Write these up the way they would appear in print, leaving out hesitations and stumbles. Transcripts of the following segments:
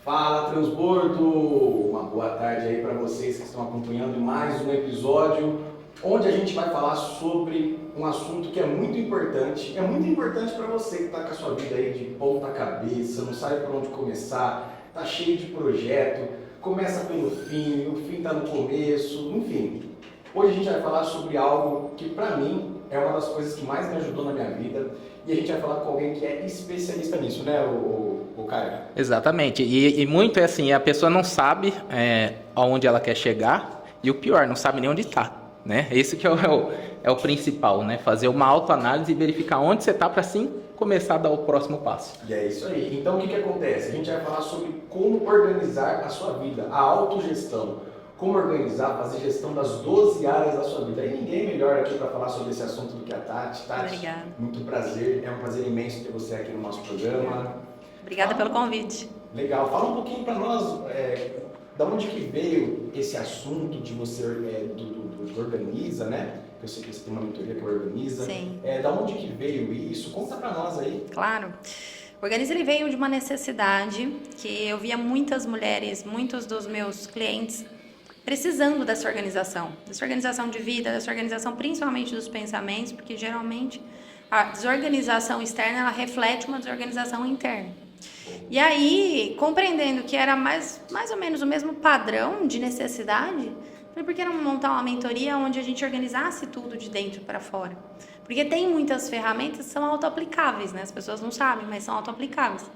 Fala Transbordo! Uma boa tarde aí para vocês que estão acompanhando mais um episódio onde a gente vai falar sobre um assunto que é muito importante. É muito importante para você que está com a sua vida aí de ponta cabeça, não sabe por onde começar, tá cheio de projeto, começa pelo fim, o fim está no começo, enfim. Hoje a gente vai falar sobre algo que para mim é uma das coisas que mais me ajudou na minha vida e a gente vai falar com alguém que é especialista nisso, né, o Caio? Exatamente, e muito é assim, a pessoa não sabe aonde ela quer chegar e o pior, não sabe nem onde está, né? Esse que é o principal, né? Fazer uma autoanálise e verificar onde você está para assim começar a dar o próximo passo. E é isso aí. Então o que acontece? A gente vai falar sobre como organizar a sua vida, a autogestão. Como organizar, fazer gestão das 12 áreas da sua vida. E ninguém melhor aqui para falar sobre esse assunto do que a Tati. Tati, obrigada. Muito prazer, é um prazer imenso ter você aqui no nosso programa. Obrigada pelo convite. Legal, fala um pouquinho para nós, da onde que veio esse assunto de você, do Organiza, né? Eu sei que você tem uma mentoria que organiza. Sim. Da onde que veio isso? Conta para nós aí. Claro. O Organiza ele veio de uma necessidade que eu via muitas mulheres, muitos dos meus clientes precisando dessa organização de vida, dessa organização principalmente dos pensamentos, porque geralmente a desorganização externa ela reflete uma desorganização interna. E aí, compreendendo que era mais ou menos o mesmo padrão de necessidade, falei, por que não montar uma mentoria onde a gente organizasse tudo de dentro para fora? Porque tem muitas ferramentas que são auto-aplicáveis, né? As pessoas não sabem, mas são auto-aplicáveis.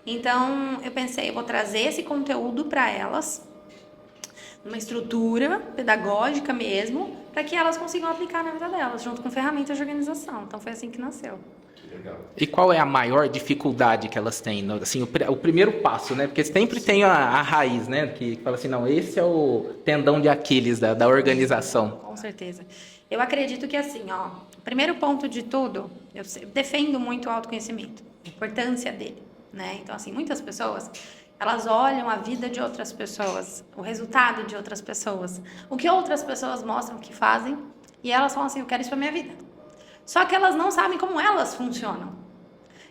Então, eu pensei, eu vou trazer esse conteúdo para elas, uma estrutura pedagógica mesmo, para que elas consigam aplicar na vida delas, junto com ferramentas de organização. Então, foi assim que nasceu. Legal. E qual é a maior dificuldade que elas têm? Assim, o primeiro passo, né? Porque sempre tem a raiz, né? Que fala assim, não, esse é o tendão de Aquiles da organização. Com certeza. Eu acredito que assim, ó, o primeiro ponto de tudo, eu defendo muito o autoconhecimento, a importância dele, né? Então, assim, muitas pessoas, elas olham a vida de outras pessoas, o resultado de outras pessoas, o que outras pessoas mostram que fazem, e elas falam assim, eu quero isso pra minha vida. Só que elas não sabem como elas funcionam.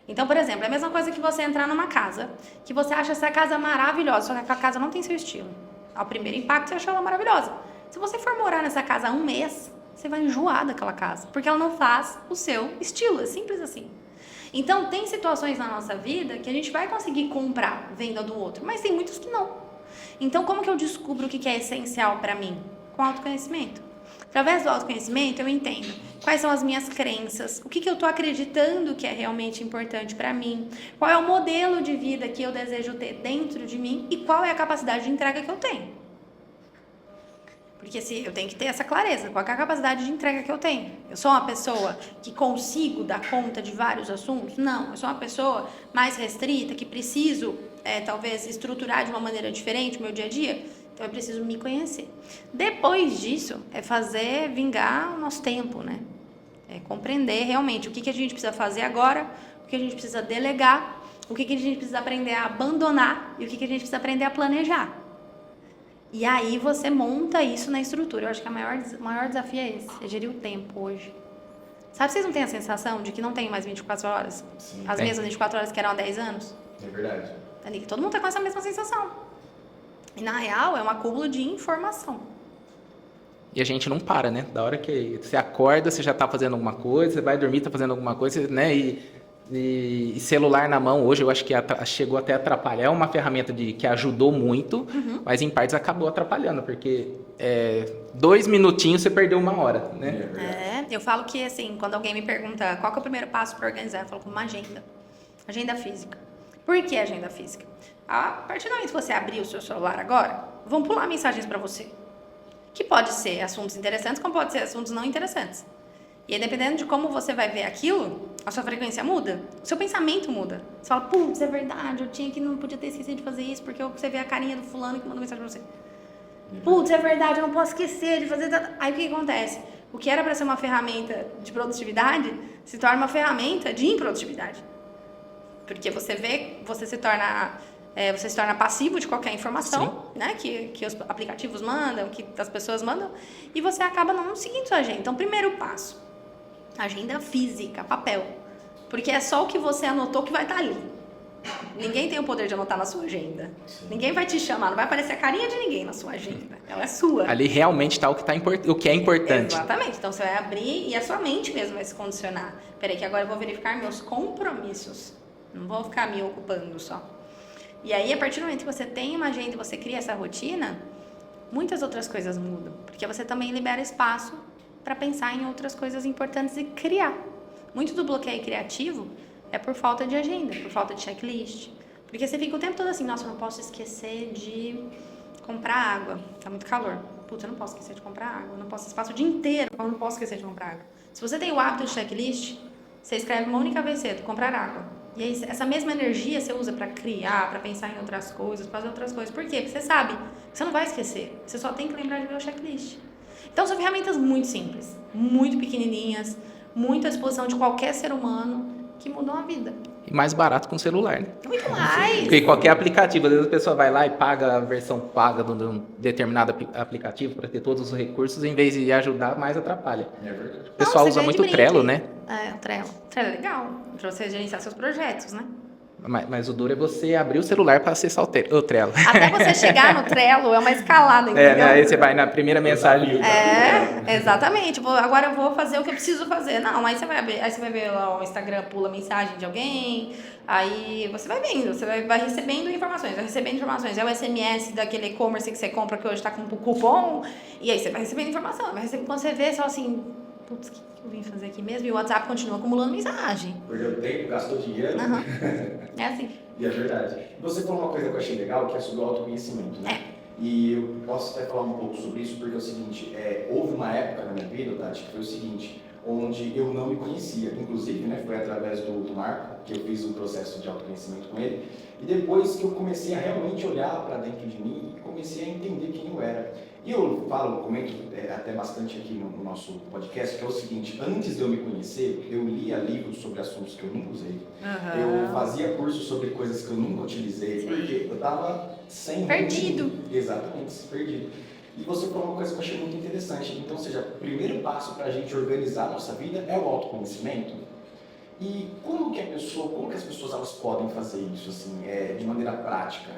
Então, por exemplo, é a mesma coisa que você entrar numa casa, que você acha essa casa maravilhosa, só que aquela casa não tem seu estilo. Ao primeiro impacto, você achou ela maravilhosa. Se você for morar nessa casa há um mês, você vai enjoar daquela casa, porque ela não faz o seu estilo, é simples assim. Então, tem situações na nossa vida que a gente vai conseguir comprar venda do outro, mas tem muitos que não. Então, como que eu descubro o que é essencial para mim? Com autoconhecimento. Através do autoconhecimento, eu entendo quais são as minhas crenças, o que eu estou acreditando que é realmente importante para mim, qual é o modelo de vida que eu desejo ter dentro de mim e qual é a capacidade de entrega que eu tenho. Porque eu tenho que ter essa clareza, qual é a capacidade de entrega que eu tenho. Eu sou uma pessoa que consigo dar conta de vários assuntos? Não, eu sou uma pessoa mais restrita, que preciso, talvez, estruturar de uma maneira diferente o meu dia a dia. Então, eu preciso me conhecer. Depois disso, é fazer vingar o nosso tempo, né? É compreender realmente o que a gente precisa fazer agora, o que a gente precisa delegar, o que a gente precisa aprender a abandonar e o que a gente precisa aprender a planejar. E aí você monta isso na estrutura. Eu acho que o maior desafio é esse, é gerir o tempo hoje. Sabe, vocês não têm a sensação de que não tem mais 24 horas? Sim, As tem. mesmas 24 horas que eram há 10 anos? É verdade. Todo mundo tá com essa mesma sensação. E na real é um acúmulo de informação. E a gente não para, né? Da hora que você acorda, você já está fazendo alguma coisa, você vai dormir, está fazendo alguma coisa, né? E celular na mão, hoje eu acho que chegou até a atrapalhar. É uma ferramenta que ajudou muito, mas em partes acabou atrapalhando, porque 2 minutinhos você perdeu 1 hora, né? Eu falo que assim, quando alguém me pergunta qual que é o primeiro passo para organizar, eu falo com uma agenda. Agenda física. Por que agenda física? A partir do momento que você abrir o seu celular agora, vão pular mensagens para você. Que pode ser assuntos interessantes, como pode ser assuntos não interessantes. E aí, dependendo de como você vai ver aquilo, a sua frequência muda, o seu pensamento muda. Você fala, putz, é verdade, não podia ter esquecido de fazer isso, porque você vê a carinha do fulano que mandou mensagem pra você. Putz, é verdade, eu não posso esquecer de fazer... Aí o que acontece? O que era para ser uma ferramenta de produtividade, se torna uma ferramenta de improdutividade. Porque você se torna passivo de qualquer informação, né, que os aplicativos mandam, que as pessoas mandam, e você acaba não seguindo sua agenda. Então, primeiro passo, agenda física, papel. Porque é só o que você anotou que vai estar ali. Ninguém tem o poder de anotar na sua agenda. Sim. Ninguém vai te chamar, não vai aparecer a carinha de ninguém na sua agenda. Ela é sua. Ali realmente está o que é importante. Exatamente. Então você vai abrir e a sua mente mesmo vai se condicionar. Peraí, que agora eu vou verificar meus compromissos. Não vou ficar me ocupando só. E aí, a partir do momento que você tem uma agenda e você cria essa rotina, muitas outras coisas mudam. Porque você também libera espaço para pensar em outras coisas importantes e criar. Muito do bloqueio criativo é por falta de agenda, por falta de checklist. Porque você fica o tempo todo assim, nossa, eu não posso esquecer de comprar água. Tá muito calor. Putz, eu não posso esquecer de comprar água. Eu não posso, espaço o dia inteiro, eu não posso esquecer de comprar água. Se você tem o hábito de checklist, você escreve uma única vez cedo, comprar água. E aí, essa mesma energia você usa para criar, para pensar em outras coisas, fazer outras coisas. Por quê? Porque você sabe que você não vai esquecer. Você só tem que lembrar de ver o checklist. Então, são ferramentas muito simples, muito pequenininhas, muito à disposição de qualquer ser humano que mudam a vida. E mais barato com o celular, né? Muito mais! Porque qualquer aplicativo, às vezes a pessoa vai lá e paga a versão paga de um determinado aplicativo para ter todos os recursos, em vez de ajudar, mais atrapalha. É verdade. O pessoal Não, usa você muito ganha o de Trello, brinde. né? O Trello. O Trello é legal, para você gerenciar seus projetos, né? Mas o duro é você abrir o celular para acessar o Trello. Até você chegar no Trello é uma escalada, entendeu? Né? Aí você vai na primeira mensagem. Exatamente. Tipo, agora eu vou fazer o que eu preciso fazer. Não, aí você vai abrir, aí você vai ver lá o Instagram, pula mensagem de alguém, aí você vai vendo, você vai recebendo informações. É o SMS daquele e-commerce que você compra que hoje tá com cupom, e aí você vai recebendo informação, quando você vê, só assim, putz, o que eu vim fazer aqui mesmo? E o WhatsApp continua acumulando mensagem. Perdeu tempo, gastou dinheiro. Uhum. É assim. E é verdade. Você falou uma coisa que eu achei legal, que é sobre o autoconhecimento, né? E eu posso até falar um pouco sobre isso, porque é o seguinte, houve uma época na minha vida, Tati, que foi o seguinte, onde eu não me conhecia. Inclusive, né, foi através do Marco que eu fiz um processo de autoconhecimento com ele. E depois que eu comecei a realmente olhar para dentro de mim e comecei a entender quem eu era. E eu comento até bastante aqui no nosso podcast, que é o seguinte, antes de eu me conhecer, eu lia livros sobre assuntos que eu nunca usei. Eu fazia cursos sobre coisas que eu nunca utilizei, porque eu estava sem... Perdido. Exatamente, perdido. E você falou uma coisa que eu achei muito interessante. Então, ou seja, o primeiro passo para a gente organizar a nossa vida é o autoconhecimento. E como que as pessoas elas podem fazer isso assim, de maneira prática?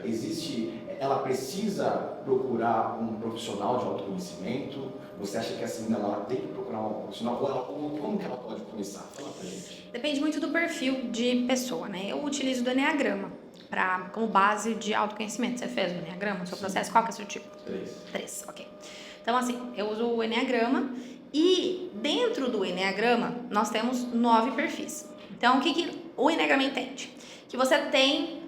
Ela precisa procurar um profissional de autoconhecimento? Você acha que assim, não, ela tem que procurar um profissional? Ou como que ela pode começar? Fala pra gente. Depende muito do perfil de pessoa, né? Eu utilizo do Eneagrama como base de autoconhecimento. Você fez o Eneagrama no seu processo? Qual que é o seu tipo? 3, ok. Então, assim, eu uso o Eneagrama e dentro do Eneagrama nós temos 9 perfis. Então, o que o Eneagrama entende? Que você tem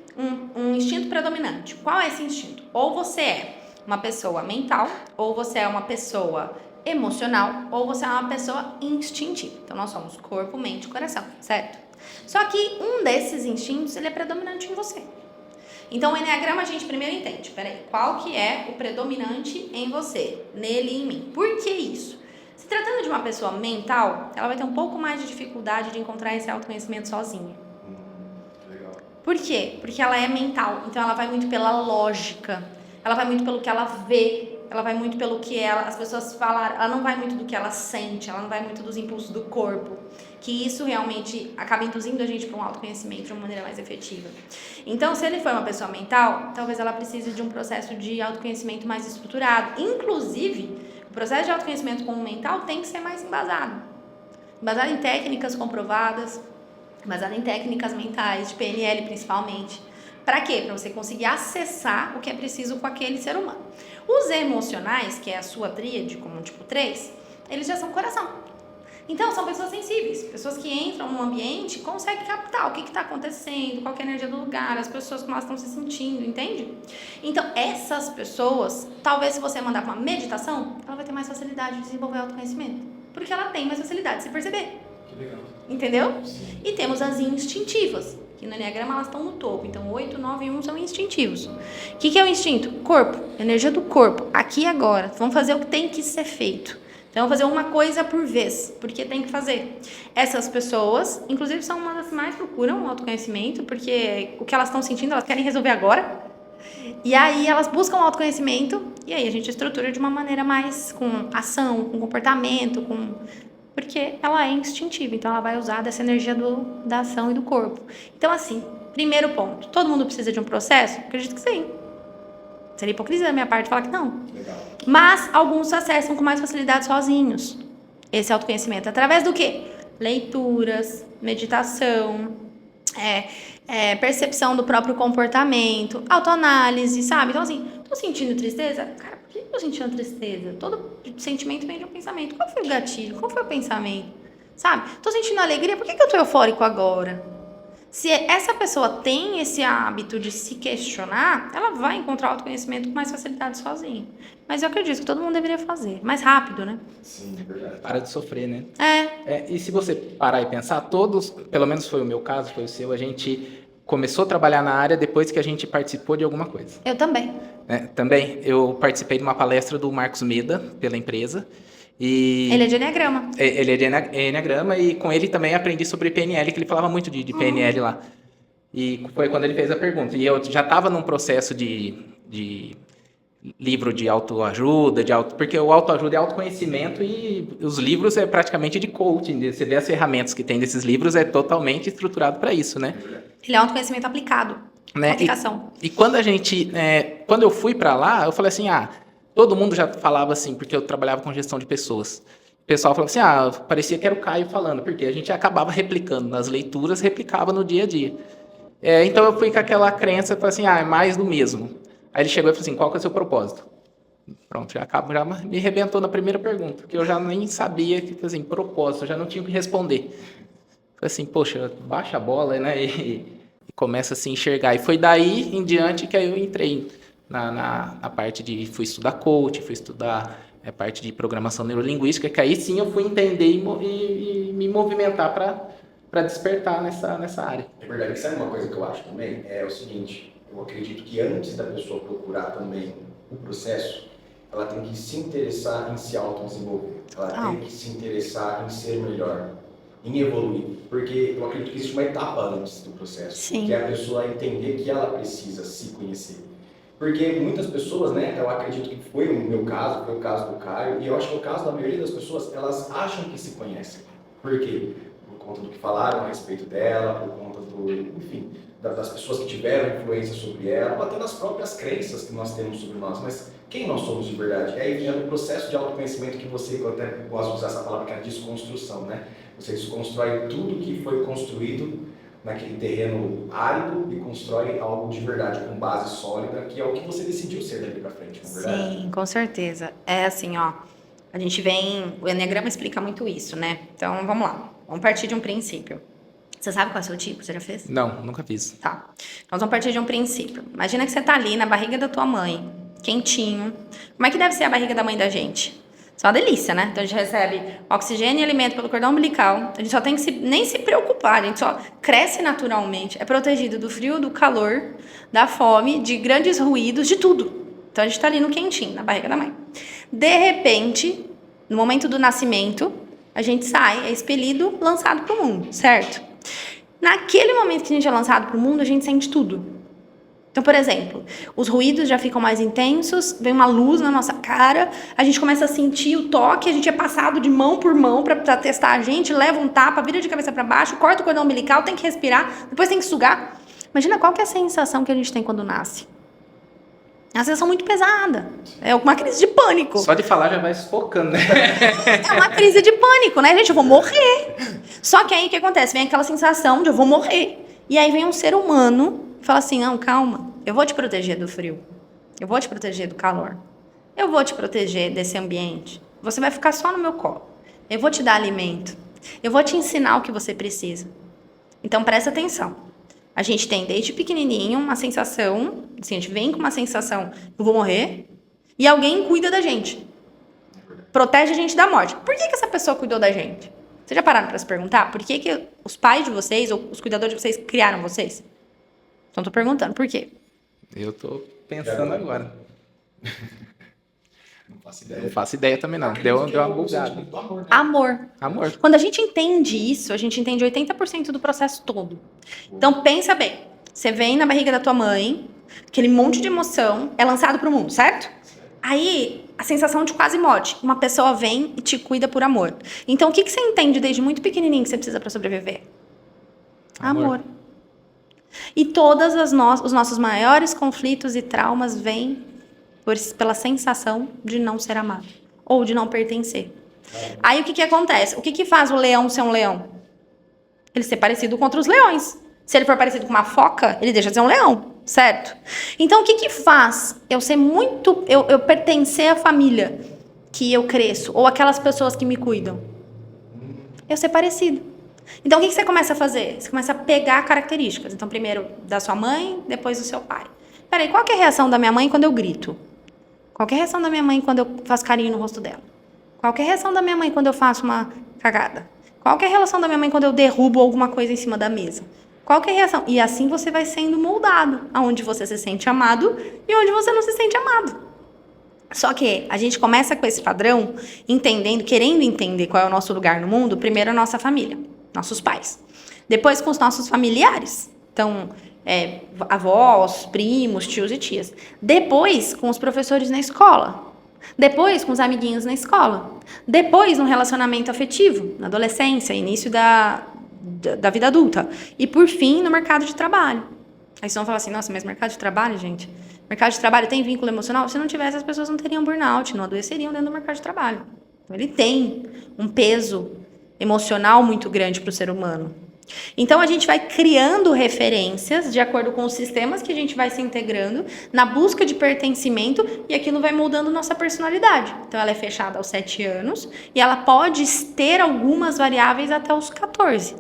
um instinto predominante. Qual é esse instinto? Ou você é uma pessoa mental, ou você é uma pessoa emocional, ou você é uma pessoa instintiva. Então, nós somos corpo, mente e coração, certo? Só que um desses instintos, ele é predominante em você. Então, o Eneagrama a gente primeiro entende, qual que é o predominante em você, nele e em mim? Por que isso? Se tratando de uma pessoa mental, ela vai ter um pouco mais de dificuldade de encontrar esse autoconhecimento sozinha. Legal. Por quê? Porque ela é mental, então ela vai muito pela lógica, ela vai muito pelo que ela vê, ela vai muito pelo que as pessoas falaram, ela não vai muito do que ela sente, ela não vai muito dos impulsos do corpo, que isso realmente acaba induzindo a gente para um autoconhecimento de uma maneira mais efetiva. Então, se ele for uma pessoa mental, talvez ela precise de um processo de autoconhecimento mais estruturado. Inclusive, o processo de autoconhecimento com o mental tem que ser mais embasado em técnicas comprovadas, embasado em técnicas mentais, de PNL principalmente. Para quê? Para você conseguir acessar o que é preciso com aquele ser humano. Os emocionais, que é a sua tríade, como tipo 3, eles já são coração. Então, são pessoas sensíveis, pessoas que entram num ambiente e conseguem captar o que está acontecendo, qual que é a energia do lugar, as pessoas como elas estão se sentindo, entende? Então, essas pessoas, talvez se você mandar para uma meditação, ela vai ter mais facilidade de desenvolver autoconhecimento, porque ela tem mais facilidade de se perceber. Que legal. Entendeu? Sim. E temos as instintivas, que no Eneagrama elas estão no topo. Então, 8, 9 e 1 são instintivos. O que é o instinto? Corpo, energia do corpo, aqui e agora. Vamos fazer o que tem que ser feito. Então, fazer uma coisa por vez, porque tem que fazer. Essas pessoas, inclusive, são uma das que mais procuram autoconhecimento, porque o que elas estão sentindo, elas querem resolver agora. E aí, elas buscam autoconhecimento, e aí a gente estrutura de uma maneira mais com ação, com comportamento, porque ela é instintiva, então ela vai usar dessa energia da ação e do corpo. Então, assim, primeiro ponto, todo mundo precisa de um processo? Acredito que sim. Seria hipocrisia da minha parte falar que não. Legal. Mas alguns acessam com mais facilidade sozinhos esse autoconhecimento. Através do quê? Leituras, meditação, percepção do próprio comportamento, autoanálise, sabe? Então, assim, tô sentindo tristeza? Cara, por que eu tô sentindo tristeza? Todo sentimento vem de um pensamento. Qual foi o gatilho? Qual foi o pensamento? Sabe? Tô sentindo alegria, por que eu tô eufórico agora? Se essa pessoa tem esse hábito de se questionar, ela vai encontrar autoconhecimento com mais facilidade sozinha. Mas eu acredito que todo mundo deveria fazer. Mais rápido, né? Sim, é verdade. Para de sofrer, né? É. E se você parar e pensar, todos, pelo menos foi o meu caso, foi o seu, a gente começou a trabalhar na área depois que a gente participou de alguma coisa. Eu também. Também, eu participei de uma palestra do Marcos Meda, pela empresa. E Ele é de Enneagrama. ele é de Enneagrama e com ele também aprendi sobre PNL, que ele falava muito de PNL lá. E foi quando ele fez a pergunta. E eu já estava num processo de livro de autoajuda, porque o autoajuda é autoconhecimento e os livros é praticamente de coaching. Você vê as ferramentas que tem desses livros, é totalmente estruturado para isso, né? Ele é autoconhecimento aplicado. Né? Aplicação. E quando quando eu fui para lá, eu falei assim, todo mundo já falava assim, porque eu trabalhava com gestão de pessoas. O pessoal falava assim, parecia que era o Caio falando, porque a gente acabava replicando nas leituras, replicava no dia a dia. Então eu fui com aquela crença, falei assim, é mais do mesmo. Aí ele chegou e falou assim, qual que é o seu propósito? Pronto, já me arrebentou na primeira pergunta, porque eu já nem sabia, assim, propósito, eu já não tinha o que responder. Falei assim, poxa, baixa a bola, né, e começa a se enxergar. E foi daí em diante que aí eu entrei na parte fui estudar coach, fui estudar a parte de programação neurolinguística, que aí sim eu fui entender e me movimentar para despertar nessa área. É verdade, que sabe uma coisa que eu acho também? É o seguinte, eu acredito que antes da pessoa procurar também o processo, ela tem que se interessar em se autodesenvolver. Ela tem que se interessar em ser melhor, em evoluir. Porque eu acredito que existe uma etapa antes do processo, Sim. que é a pessoa entender que ela precisa se conhecer. Porque muitas pessoas, né, eu acredito que foi o meu caso, foi o caso do Caio, e eu acho que é o caso da maioria das pessoas, elas acham que se conhecem. Por quê? Por conta do que falaram a respeito dela, por conta enfim, das pessoas que tiveram influência sobre ela, ou até das próprias crenças que nós temos sobre nós. Mas quem nós somos de verdade? É no processo de autoconhecimento que eu até gosto de usar essa palavra, que é a desconstrução, né? Você desconstrói tudo que foi construído naquele terreno árido e constrói algo de verdade, com base sólida, que é o que você decidiu ser daqui pra frente, não é verdade? Sim, com certeza. É assim, ó, a gente o Enneagrama explica muito isso, né? Então, vamos lá. Vamos partir de um princípio. Você sabe qual é o seu tipo? Você já fez? Não, nunca fiz. Tá. Nós vamos partir de um princípio. Imagina que você tá ali na barriga da tua mãe, quentinho. Como é que deve ser a barriga da mãe da gente? Isso é uma delícia, né? Então a gente recebe oxigênio e alimento pelo cordão umbilical. A gente só tem que nem se preocupar, a gente só cresce naturalmente. É protegido do frio, do calor, da fome, de grandes ruídos, de tudo. Então a gente tá ali no quentinho, na barriga da mãe. De repente, no momento do nascimento, a gente sai, é expelido, lançado pro mundo, certo? Naquele momento que a gente é lançado pro mundo, a gente sente tudo. Então, por exemplo, os ruídos já ficam mais intensos, vem uma luz na nossa cara, a gente começa a sentir o toque, a gente é passado de mão por mão para testar a gente, leva um tapa, vira de cabeça para baixo, corta o cordão umbilical, tem que respirar, depois tem que sugar. Imagina qual que é a sensação que a gente tem quando nasce. É uma sensação muito pesada. É uma crise de pânico. Só de falar já vai sufocando, né? É uma crise de pânico, né, gente? Eu vou morrer. Só que aí o que acontece? Vem aquela sensação de eu vou morrer. E aí vem um ser humano e fala assim, não, calma, eu vou te proteger do frio. Eu vou te proteger do calor. Eu vou te proteger desse ambiente. Você vai ficar só no meu colo. Eu vou te dar alimento. Eu vou te ensinar o que você precisa. Então presta atenção. A gente tem desde pequenininho uma sensação, assim, a gente vem com uma sensação, eu vou morrer, e alguém cuida da gente. Protege a gente da morte. Por que essa pessoa cuidou da gente? Vocês já pararam para se perguntar? Por que os pais de vocês, ou os cuidadores de vocês, criaram vocês? Então, tô perguntando, por quê? Eu tô pensando agora. Não faço ideia. Não faço ideia também não. Deu uma bugada. Do amor, né? Amor. Amor. Quando a gente entende isso, a gente entende 80% do processo todo. Então, pensa bem. Você vem na barriga da tua mãe, aquele monte de emoção é lançado pro mundo, certo? Aí, a sensação de quase morte. Uma pessoa vem e te cuida por amor. Então, o que você entende desde muito pequenininho que você precisa para sobreviver? Amor. E os nossos maiores conflitos e traumas vêm pela sensação de não ser amado ou de não pertencer. Aí o que acontece? O que faz o leão ser um leão? Ele ser parecido com outros leões. Se ele for parecido com uma foca, ele deixa de ser um leão, certo? Então o que faz eu ser muito... Eu pertencer à família que eu cresço, ou aquelas pessoas que me cuidam? Eu ser parecido. Então o que você começa a fazer? Você começa a pegar características. Então primeiro da sua mãe, depois do seu pai. Peraí, qual que é a reação da minha mãe quando eu grito? Qual que é a reação da minha mãe quando eu faço carinho no rosto dela? Qual que é a reação da minha mãe quando eu faço uma cagada? Qual que é a relação da minha mãe quando eu derrubo alguma coisa em cima da mesa? Qual que é a reação? E assim você vai sendo moldado, aonde você se sente amado e onde você não se sente amado. Só que a gente começa com esse padrão, querendo entender qual é o nosso lugar no mundo, primeiro a nossa família, nossos pais. Depois com os nossos familiares. Então, avós, primos, tios e tias. Depois com os professores na escola. Depois com os amiguinhos na escola. Depois no relacionamento afetivo, na adolescência, início da vida adulta. E por fim no mercado de trabalho. Aí vocês vão falar assim, nossa, mas mercado de trabalho, gente? Mercado de trabalho tem vínculo emocional? Se não tivesse, as pessoas não teriam burnout, não adoeceriam dentro do mercado de trabalho. Então, ele tem um peso emocional muito grande para o ser humano. Então, a gente vai criando referências de acordo com os sistemas que a gente vai se integrando na busca de pertencimento e aquilo vai moldando nossa personalidade. Então, ela é fechada aos 7 anos e ela pode ter algumas variáveis até os 14.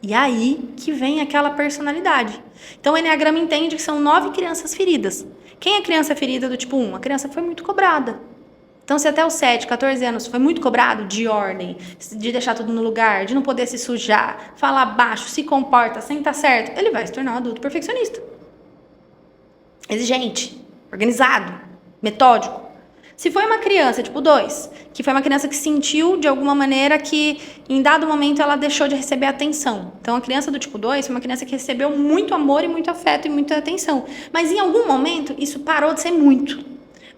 E aí que vem aquela personalidade. Então, o Enneagrama entende que são 9 crianças feridas. Quem é criança ferida do tipo 1? A criança foi muito cobrada. Então, se até os 7, 14 anos foi muito cobrado de ordem, de deixar tudo no lugar, de não poder se sujar, falar baixo, se comporta, senta certo, ele vai se tornar um adulto perfeccionista. Exigente, organizado, metódico. Se foi uma criança, tipo 2, que foi uma criança que sentiu de alguma maneira que em dado momento ela deixou de receber atenção. Então, a criança do tipo 2 foi uma criança que recebeu muito amor e muito afeto e muita atenção. Mas em algum momento isso parou de ser muito.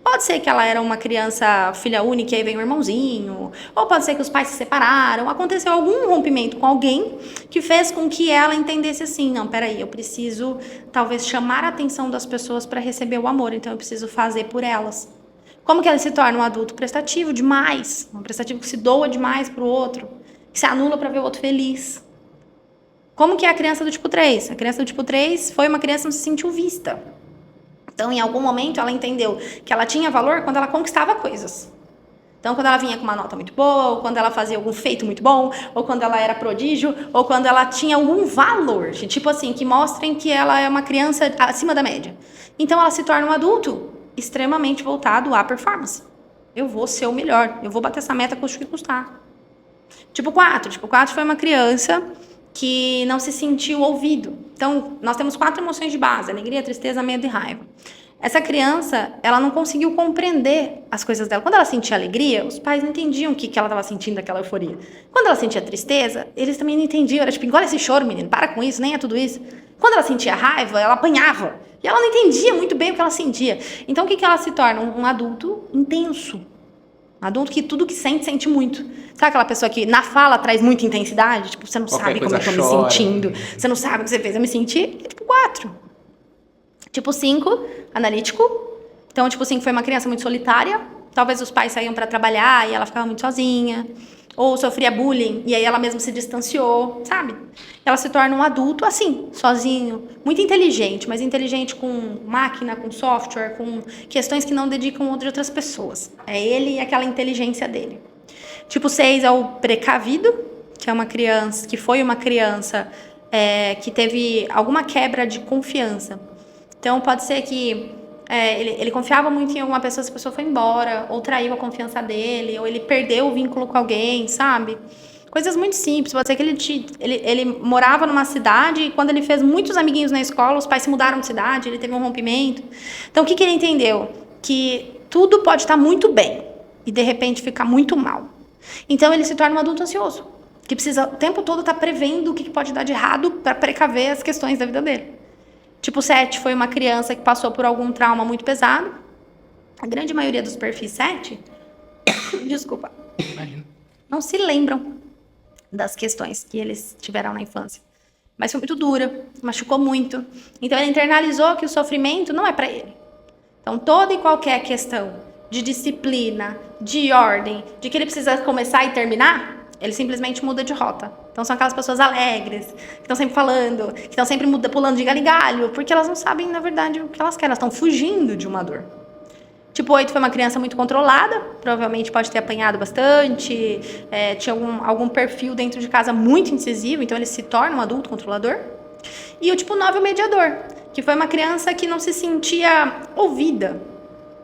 Pode ser que ela era uma criança filha única e aí vem um irmãozinho, ou pode ser que os pais se separaram, aconteceu algum rompimento com alguém que fez com que ela entendesse assim, não, peraí, eu preciso talvez chamar a atenção das pessoas para receber o amor, então eu preciso fazer por elas. Como que ela se torna um adulto prestativo demais, um prestativo que se doa demais para o outro, que se anula para ver o outro feliz. Como que é a criança do tipo 3? A criança do tipo 3 foi uma criança que não se sentiu vista. Então, em algum momento, ela entendeu que ela tinha valor quando ela conquistava coisas. Então, quando ela vinha com uma nota muito boa, ou quando ela fazia algum feito muito bom, ou quando ela era prodígio, ou quando ela tinha algum valor, tipo assim, que mostrem que ela é uma criança acima da média. Então, ela se torna um adulto extremamente voltado à performance. Eu vou ser o melhor, eu vou bater essa meta custe o que custar. Tipo 4 foi uma criança que não se sentiu ouvido. Então, nós temos 4 emoções de base: alegria, tristeza, medo e raiva. Essa criança, ela não conseguiu compreender as coisas dela. Quando ela sentia alegria, os pais não entendiam o que ela estava sentindo daquela euforia. Quando ela sentia tristeza, eles também não entendiam. Era tipo, engole esse choro, menino, para com isso, nem é tudo isso. Quando ela sentia raiva, ela apanhava. E ela não entendia muito bem o que ela sentia. Então, o que ela se torna? Um adulto intenso. Um adulto que tudo que sente, sente muito. Sabe aquela pessoa que na fala traz muita intensidade? Tipo, você não sabe como eu tô me sentindo. Você não sabe o que você fez. Eu me senti, tipo 4. Tipo 5, analítico. Então, tipo 5 foi uma criança muito solitária. Talvez os pais saíam para trabalhar e ela ficava muito sozinha. Ou sofria bullying e aí ela mesma se distanciou, sabe? Ela se torna um adulto assim, sozinho. Muito inteligente, mas inteligente com máquina, com software, com questões que não dedicam de outras pessoas. É ele e aquela inteligência dele. Tipo 6 é o precavido, que é uma criança, que foi uma criança que teve alguma quebra de confiança. Então, pode ser que ele confiava muito em alguma pessoa, essa pessoa foi embora, ou traiu a confiança dele, ou ele perdeu o vínculo com alguém, sabe? Coisas muito simples. Pode ser que ele morava numa cidade e quando ele fez muitos amiguinhos na escola, os pais se mudaram de cidade, ele teve um rompimento. Então, o que ele entendeu? Que tudo pode estar muito bem e, de repente, ficar muito mal. Então, ele se torna um adulto ansioso, que precisa o tempo todo estar prevendo o que pode dar de errado para precaver as questões da vida dele. Tipo 7 foi uma criança que passou por algum trauma muito pesado. A grande maioria dos perfis 7, desculpa, não se lembram das questões que eles tiveram na infância. mas foi muito dura, machucou muito. Então ele internalizou que o sofrimento não é para ele. Então toda e qualquer questão de disciplina, de ordem, de que ele precisa começar e terminar, ele simplesmente muda de rota. Então são aquelas pessoas alegres, que estão sempre falando, que estão sempre pulando de galho em galho, porque elas não sabem, na verdade, o que elas querem, elas estão fugindo de uma dor. Tipo 8 foi uma criança muito controlada, provavelmente pode ter apanhado bastante, tinha algum perfil dentro de casa muito incisivo, então ele se torna um adulto controlador. E o tipo 9 é o mediador, que foi uma criança que não se sentia ouvida.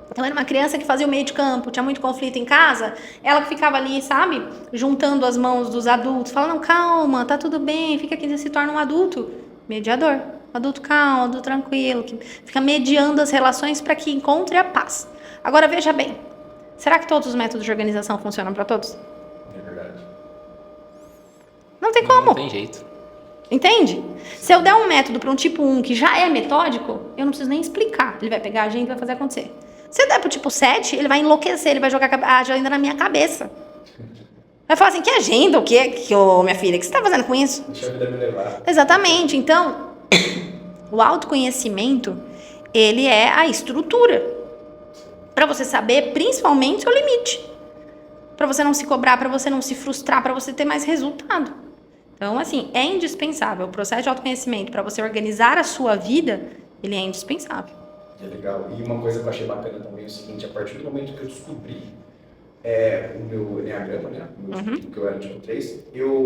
Então era uma criança que fazia o meio de campo, tinha muito conflito em casa, ela que ficava ali, sabe, juntando as mãos dos adultos, falando, não, calma, tá tudo bem, fica aqui, se torna um adulto mediador. Adulto calmo, adulto tranquilo, que fica mediando as relações para que encontre a paz. Agora veja bem, será que todos os métodos de organização funcionam para todos? É verdade. Não tem como. Não tem jeito. Entende? Se eu der um método para um tipo 1 que já é metódico, eu não preciso nem explicar. Ele vai pegar a agenda e vai fazer acontecer. Se eu der pro tipo 7, ele vai enlouquecer, ele vai jogar a agenda na minha cabeça. Vai falar assim, que agenda? O que, minha filha, o que você está fazendo com isso? Deixa a vida me levar. Exatamente. Então, o autoconhecimento, ele é a estrutura. Para você saber, principalmente, o seu limite. Para você não se cobrar, para você não se frustrar, para você ter mais resultado. Então, assim, é indispensável. O processo de autoconhecimento, para você organizar a sua vida, ele é indispensável. É legal. E uma coisa que eu achei bacana também é o seguinte, a partir do momento que eu descobri o meu Enneagrama, né? Que eu era tipo 3,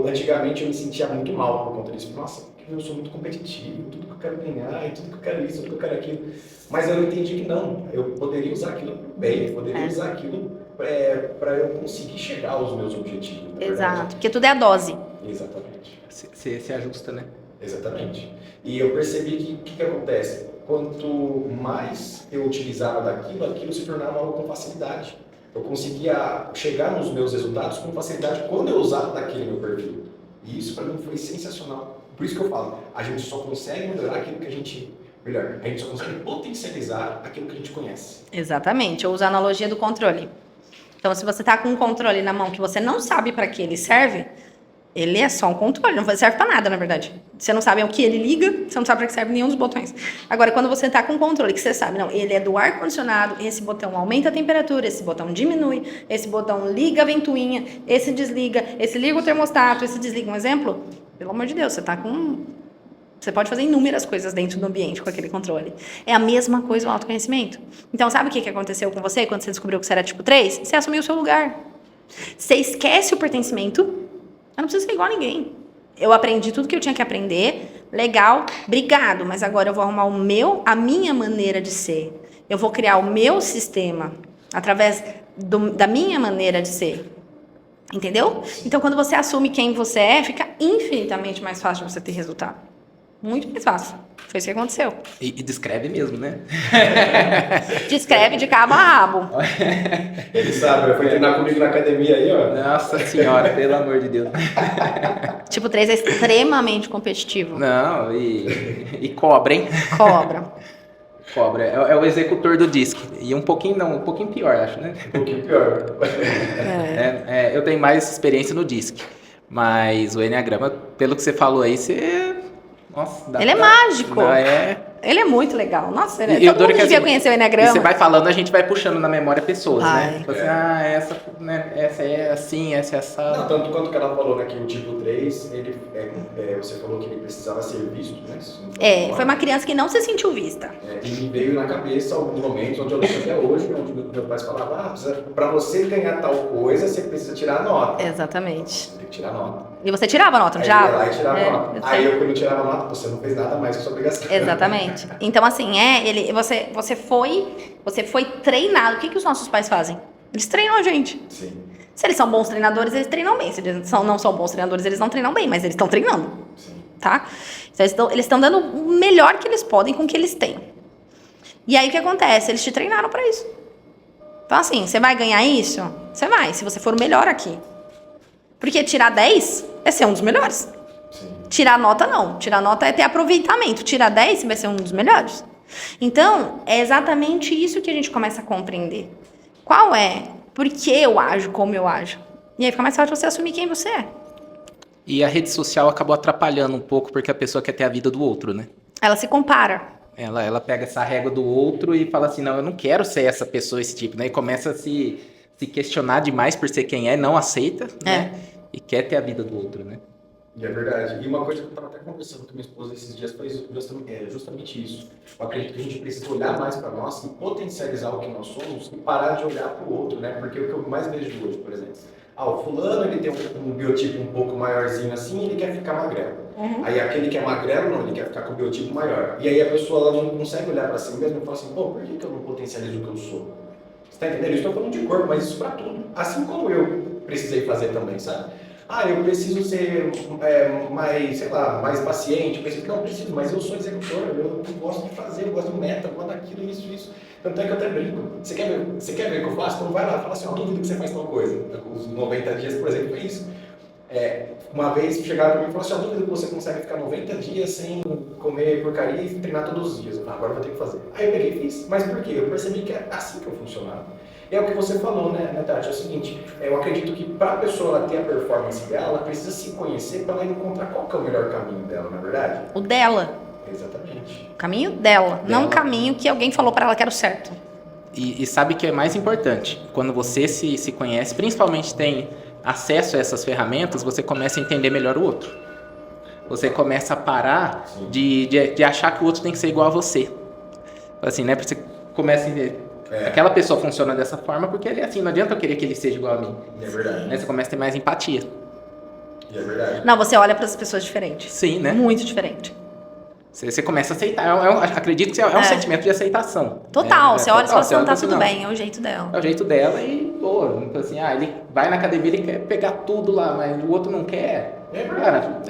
antigamente eu me sentia muito mal por conta disso. Nossa, porque eu sou muito competitivo, tudo que eu quero ganhar, e tudo que eu quero isso, tudo que eu quero aquilo. Mas eu entendi que não, eu poderia usar aquilo bem, eu poderia usar aquilo para eu conseguir chegar aos meus objetivos. Exato, porque tudo é a dose. Exatamente. Se ajusta, né? Exatamente. E eu percebi que o que acontece? Quanto mais eu utilizava daquilo, aquilo se tornava algo com facilidade. Eu conseguia chegar nos meus resultados com facilidade quando eu usava daquele meu perfil. E isso para mim foi sensacional. Por isso que eu falo, a gente só consegue melhorar aquilo que a gente... Melhor, a gente só consegue potencializar aquilo que a gente conhece. Exatamente, eu uso a analogia do controle. Então, se você está com um controle na mão que você não sabe para que ele serve, ele é só um controle, não serve para nada, na verdade. Você não sabe o que ele liga, você não sabe para que serve nenhum dos botões. Agora, quando você está com um controle que você sabe, não, ele é do ar-condicionado, esse botão aumenta a temperatura, esse botão diminui, esse botão liga a ventoinha, esse desliga, esse liga o termostato, esse desliga. Um exemplo? Pelo amor de Deus, você pode fazer inúmeras coisas dentro do ambiente com aquele controle. É a mesma coisa o autoconhecimento. Então, sabe o que aconteceu com você quando você descobriu que você era tipo 3? Você assumiu o seu lugar. Você esquece o pertencimento. Eu não preciso ser igual a ninguém. Eu aprendi tudo que eu tinha que aprender. Legal, obrigado. Mas agora eu vou arrumar a minha maneira de ser. Eu vou criar o meu sistema através da minha maneira de ser. Entendeu? Então, quando você assume quem você é, fica infinitamente mais fácil de você ter resultado. Muito mais fácil. Foi isso que aconteceu. E descreve mesmo, né? Descreve de cabo a rabo. Ele sabe, foi treinar comigo na academia aí, ó. Nossa senhora, pelo amor de Deus. Tipo 3 é extremamente competitivo. Não, e cobra, hein? Cobra. É o executor do DISC. E um pouquinho pior, acho, né? Um pouquinho pior. Eu tenho mais experiência no DISC. Mas o Enneagrama, pelo que você falou aí, Nossa, ele é mágico. É... Ele é muito legal. Nossa, todo mundo devia conhecer o Enneagrama. E você vai falando, a gente vai puxando na memória pessoas, né? Tipo assim, essa é assim, essa é essa... Não, tanto quanto que ela falou, né, que o tipo 3, você falou que ele precisava ser visto, né? Foi uma criança que não se sentiu vista. E me veio na cabeça alguns momentos onde eu lembro até hoje, onde meu pai falava, para você ganhar tal coisa, você precisa tirar a nota. Exatamente. Você tem que tirar a nota. E você tirava a nota, não tirava? tirava? Aí eu ia lá e tirava a nota. Aí eu, quando tirava a nota, você não fez nada mais que sua obrigação. Exatamente. Então, assim, você foi treinado. O que os nossos pais fazem? Eles treinam a gente. Sim. Se eles são bons treinadores, eles treinam bem. Se eles não são bons treinadores, eles não treinam bem, mas eles estão treinando. Sim. Tá? Então, eles estão dando o melhor que eles podem com o que eles têm. E aí, o que acontece? Eles te treinaram pra isso. Então, assim, você vai ganhar isso? Você vai, se você for o melhor aqui. Porque tirar 10 é ser um dos melhores. Sim. Tirar nota, não. Tirar nota é ter aproveitamento. Tirar 10, você vai ser um dos melhores. Então, é exatamente isso que a gente começa a compreender. Qual é? Por que eu ajo como eu ajo? E aí fica mais fácil você assumir quem você é. E a rede social acabou atrapalhando um pouco porque a pessoa quer ter a vida do outro, né? Ela se compara. Ela pega essa régua do outro e fala assim, não, eu não quero ser essa pessoa, esse tipo, né? E começa a se questionar demais por ser quem é, não aceita, né? E quer ter a vida do outro, né? E é verdade. E uma coisa que eu estava até conversando com minha esposa esses dias foi justamente isso. Eu acredito que a gente precisa olhar mais para nós e potencializar o que nós somos e parar de olhar para o outro, né? Porque o que eu mais vejo hoje, por exemplo, o fulano ele tem um biotipo um pouco maiorzinho assim e ele quer ficar magrelo. Aí aquele que é magrelo, não, ele quer ficar com o biotipo maior. E aí a pessoa ela não consegue olhar para si mesma e falar assim, pô, por que eu não potencializo o que eu sou? Você tá entendendo? Eu estou falando de corpo, mas isso para tudo. Assim como eu precisei fazer também, sabe? Eu preciso ser mais, sei lá, mais paciente. Não preciso, mas eu sou executor, eu gosto de fazer, eu gosto de meta, eu gosto daquilo, isso. Tanto é que eu até brinco. Você quer ver o que eu faço? Então vai lá, fala assim, duvido que você faz tal coisa. Os 90 dias, por exemplo, é isso. Uma vez chegaram para mim e falaram assim, duvido que você consegue ficar 90 dias sem comer porcaria e treinar todos os dias. Eu falei, agora eu vou ter que fazer. Aí eu peguei e fiz. Mas por quê? Eu percebi que é assim que eu funcionava. É o que você falou, né, Tati? É o seguinte, eu acredito que para a pessoa ela ter a performance dela, ela precisa se conhecer para ela encontrar qual que é o melhor caminho dela, não é verdade? O dela. Exatamente. O caminho dela, não o caminho que alguém falou para ela que era o certo. E sabe o que é mais importante? Quando você se conhece, principalmente tem acesso a essas ferramentas, você começa a entender melhor o outro. Você começa a parar de achar que o outro tem que ser igual a você. Assim, né? Você começa a entender. Aquela pessoa funciona dessa forma porque ele é assim, não adianta eu querer que ele seja igual a mim. É verdade. Né? Você começa a ter mais empatia. E é verdade. Não, você olha para as pessoas diferentes. Sim, né? Muito diferente. Você começa a aceitar. Acredito que é um sentimento de aceitação. Total. Você olha e fala assim, não, tá tudo não. bem, é o jeito dela. É o jeito dela e, pô, assim, ele vai na academia e quer pegar tudo lá, mas o outro não quer. Cara,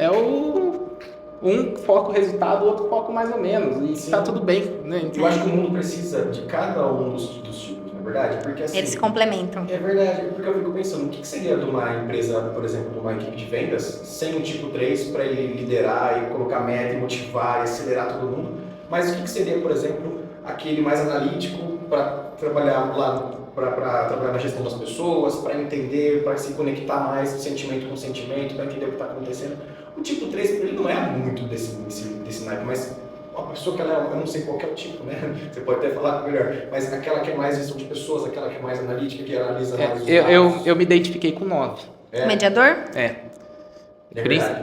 um foca o resultado, o outro foca mais ou menos. E tá tudo bem, né? Eu acho que o mundo precisa de cada um dos tipos, não é verdade? Porque assim... Eles se complementam. É verdade, porque eu fico pensando, o que seria de uma empresa, por exemplo, de uma equipe de vendas, sem o tipo 3 para ele liderar e colocar meta e motivar e acelerar todo mundo, mas o que seria, por exemplo, aquele mais analítico para trabalhar lá, para trabalhar na gestão das pessoas, para entender, para se conectar mais sentimento com sentimento, para entender o que está acontecendo. O tipo 3 ele não é muito desse naipe, mas uma pessoa que eu não sei qual que é o tipo, né? Você pode até falar melhor, mas aquela que é mais gestão de pessoas, aquela que é mais analítica, que analisa mais os dados. Eu me identifiquei com 9. Mediador?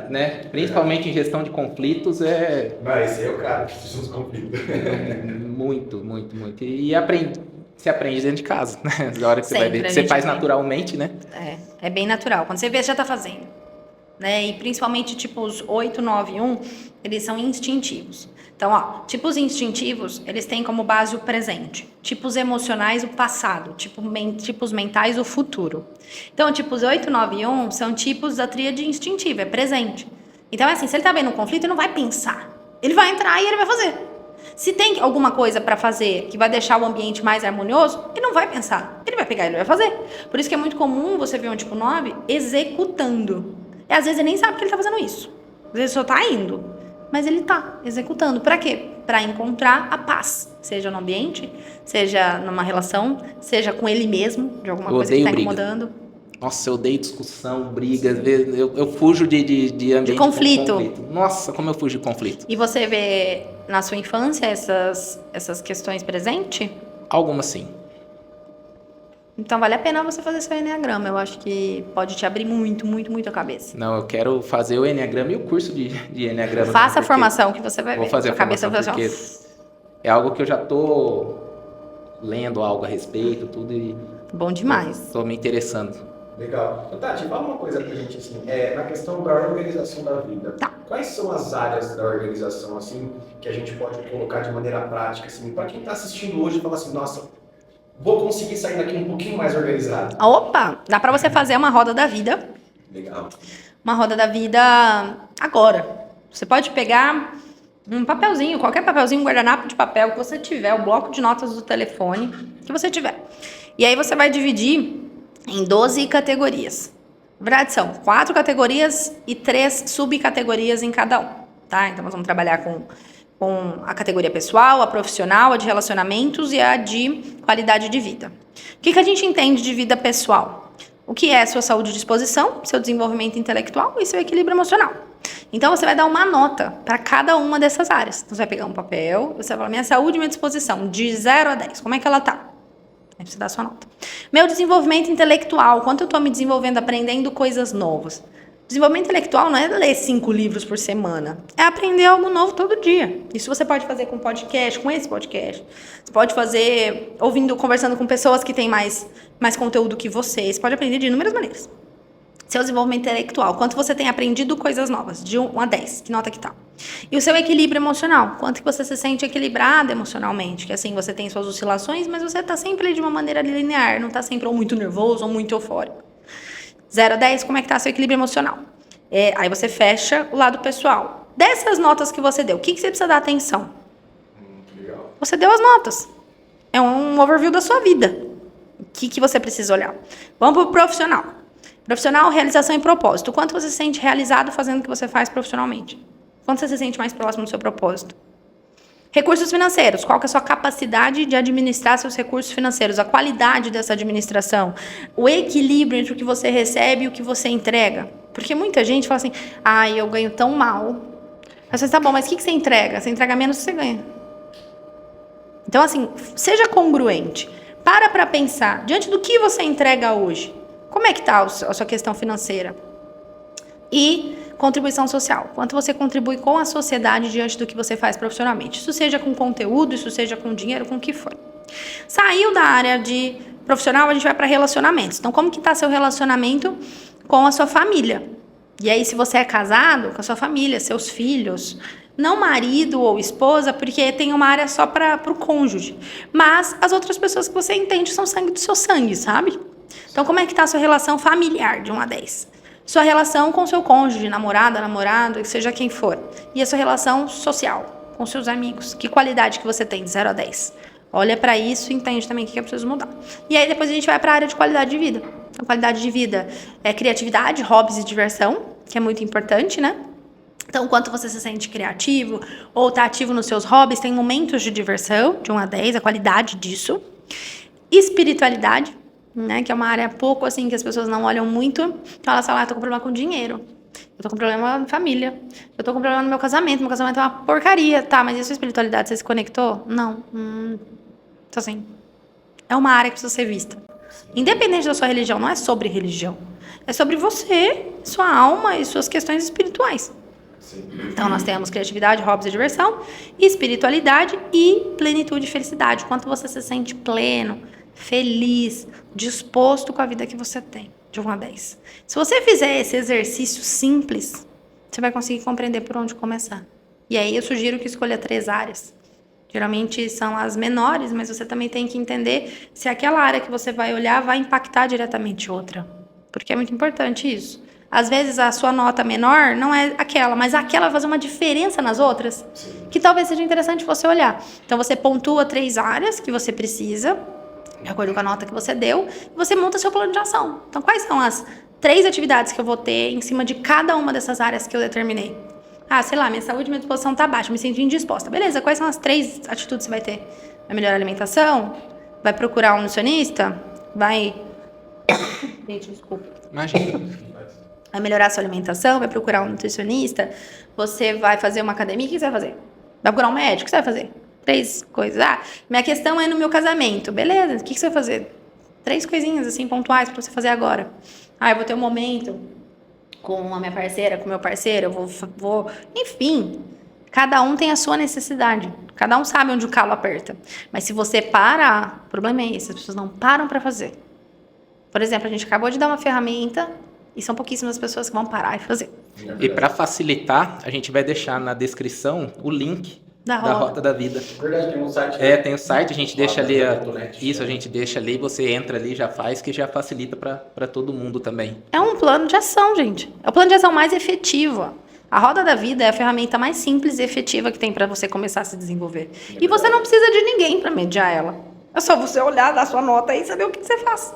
Né? Principalmente em gestão de conflitos Mas esse é o cara que precisa dos conflitos. Muito. E você aprende dentro de casa, né? Da hora que você vai ver. Você faz naturalmente, né? É bem natural. Quando você vê, você já tá fazendo. Né? E principalmente tipos 8, 9 e 1, eles são instintivos. Então, tipos instintivos, eles têm como base o presente. Tipos emocionais, o passado. Tipos mentais, o futuro. Então, tipos 8, 9 e 1 são tipos da tríade instintiva, é presente. Então, se ele tá vendo um conflito, ele não vai pensar. Ele vai entrar e ele vai fazer. Se tem alguma coisa para fazer que vai deixar o ambiente mais harmonioso, ele não vai pensar. Ele vai pegar e ele vai fazer. Por isso que é muito comum você ver um tipo 9 executando. Às vezes ele nem sabe que ele tá fazendo isso. Às vezes só tá indo. Mas ele tá executando. Pra quê? Pra encontrar a paz. Seja no ambiente, seja numa relação, seja com ele mesmo, de alguma coisa que tá incomodando. Nossa, eu odeio discussão, brigas. Eu fujo de ambiente de conflito. Nossa, como eu fujo de conflito. E você vê na sua infância essas questões presentes? Algumas sim. Então vale a pena você fazer seu Enneagrama. Eu acho que pode te abrir muito a cabeça. Não, eu quero fazer o Enneagrama e o curso de Enneagrama. Faça a formação que você vai ver. Vou fazer a formação porque é algo que eu já tô lendo algo a respeito, tudo e... Bom demais. Tô me interessando. Legal. Tati, fala uma coisa pra gente, assim, na questão da organização da vida. Tá. Quais são as áreas da organização, assim, que a gente pode colocar de maneira prática, assim, pra quem tá assistindo hoje e fala assim, nossa, vou conseguir sair daqui um pouquinho mais organizado. Opa! Dá pra você fazer uma roda da vida. Legal. Uma roda da vida agora. Você pode pegar um papelzinho, qualquer papelzinho, um guardanapo de papel que você tiver, o bloco de notas do telefone que você tiver. E aí você vai dividir em 12 categorias. Na verdade, são 4 categorias e 3 subcategorias em cada um, tá? Então, nós vamos trabalhar com a categoria pessoal, a profissional, a de relacionamentos e a de qualidade de vida. O que a gente entende de vida pessoal? o que é sua saúde de disposição, seu desenvolvimento intelectual e seu equilíbrio emocional. Então, você vai dar uma nota para cada uma dessas áreas. Então, você vai pegar um papel, você vai falar, minha saúde e minha disposição, de 0 a 10, como é que ela tá? Aí você dá a sua nota. Meu desenvolvimento intelectual, quanto eu estou me desenvolvendo, aprendendo coisas novas. Desenvolvimento intelectual não é ler 5 livros por semana, é aprender algo novo todo dia. Isso você pode fazer com podcast, com esse podcast. Você pode fazer ouvindo, conversando com pessoas que têm mais conteúdo que você. Você pode aprender de inúmeras maneiras. Seu desenvolvimento intelectual, quanto você tem aprendido coisas novas, de 1 a 10, que nota que tá. E o seu equilíbrio emocional, quanto que você se sente equilibrado emocionalmente, que assim, você tem suas oscilações, mas você tá sempre de uma maneira linear, não tá sempre ou muito nervoso ou muito eufórico. 0 a 10, como é que tá seu equilíbrio emocional? Aí você fecha o lado pessoal. Dessas notas que você deu, o que você precisa dar atenção? Legal. Você deu as notas. É um overview da sua vida. O que você precisa olhar? Vamos pro profissional. Profissional, realização e propósito. Quanto você se sente realizado fazendo o que você faz profissionalmente? Quanto você se sente mais próximo do seu propósito? Recursos financeiros. Qual que é a sua capacidade de administrar seus recursos financeiros? A qualidade dessa administração? O equilíbrio entre o que você recebe e o que você entrega? Porque muita gente fala assim, eu ganho tão mal. Aí você, tá bom, mas o que você entrega? Você entrega menos do que você ganha. Então, assim, seja congruente. Para pensar, diante do que você entrega hoje, como é que está a sua questão financeira? E contribuição social. Quanto você contribui com a sociedade diante do que você faz profissionalmente. Isso seja com conteúdo, isso seja com dinheiro, com o que for. Saiu da área de profissional, a gente vai para relacionamentos. Então, como que está seu relacionamento com a sua família? E aí, se você é casado, com a sua família, seus filhos, não marido ou esposa, porque tem uma área só para o cônjuge. Mas as outras pessoas que você entende são sangue do seu sangue, sabe? Então, como é que está a sua relação familiar, de 1 a 10? Sua relação com seu cônjuge, namorada, namorado, seja quem for. E a sua relação social, com seus amigos. Que qualidade que você tem, de 0 a 10? Olha para isso e entende também o que é preciso mudar. E aí, depois a gente vai para a área de qualidade de vida. A qualidade de vida é criatividade, hobbies e diversão, que é muito importante, né? Então, quanto você se sente criativo ou está ativo nos seus hobbies, tem momentos de diversão, de 1 a 10, a qualidade disso. Espiritualidade, né, que é uma área pouco assim, que as pessoas não olham muito. Então, elas falam, eu tô com problema com dinheiro. Eu tô com problema na família. Eu tô com problema no meu casamento é uma porcaria. Tá, mas e a sua espiritualidade, você se conectou? Não. Então, assim, é uma área que precisa ser vista. Independente da sua religião, não é sobre religião. É sobre você, sua alma e suas questões espirituais. Então, nós temos criatividade, hobbies e diversão, espiritualidade e plenitude e felicidade. Quanto você se sente pleno, feliz, disposto com a vida que você tem, de 1 a 10. Se você fizer esse exercício simples, você vai conseguir compreender por onde começar. E aí eu sugiro que escolha 3 áreas. Geralmente são as menores, mas você também tem que entender se aquela área que você vai olhar vai impactar diretamente outra. Porque é muito importante isso. Às vezes a sua nota menor não é aquela, mas aquela vai fazer uma diferença nas outras, que talvez seja interessante você olhar. Então você pontua 3 áreas que você precisa, de acordo com a nota que você deu, e você monta seu plano de ação. Então, quais são as 3 atividades que eu vou ter em cima de cada uma dessas áreas que eu determinei? Sei lá, minha saúde e minha disposição tá baixa, me sinto indisposta. Beleza, quais são as 3 atitudes que você vai ter? Vai melhorar a alimentação? Vai procurar um nutricionista? Vai... Gente, desculpa. Imagina. Vai melhorar a sua alimentação? Vai procurar um nutricionista? Você vai fazer uma academia? O que você vai fazer? Vai procurar um médico? O que você vai fazer? 3 coisas. Minha questão é no meu casamento. Beleza, o que você vai fazer? 3 coisinhas, assim, pontuais pra você fazer agora. Eu vou ter um momento com a minha parceira, com o meu parceiro, eu vou... Enfim, cada um tem a sua necessidade. Cada um sabe onde o calo aperta. Mas se você parar, o problema é esse, as pessoas não param pra fazer. Por exemplo, a gente acabou de dar uma ferramenta e são pouquíssimas as pessoas que vão parar e fazer. E para facilitar, a gente vai deixar na descrição o link da Rota da Vida. Verdade, tem um site. Tem o site, a gente deixa ali. Isso, a gente deixa ali, você entra ali, já faz, que já facilita para todo mundo também. É um plano de ação, gente. É o plano de ação mais efetivo. A Roda da Vida é a ferramenta mais simples e efetiva que tem para você começar a se desenvolver. E você não precisa de ninguém para mediar ela. É só você olhar, dar sua nota aí e saber o que você faz.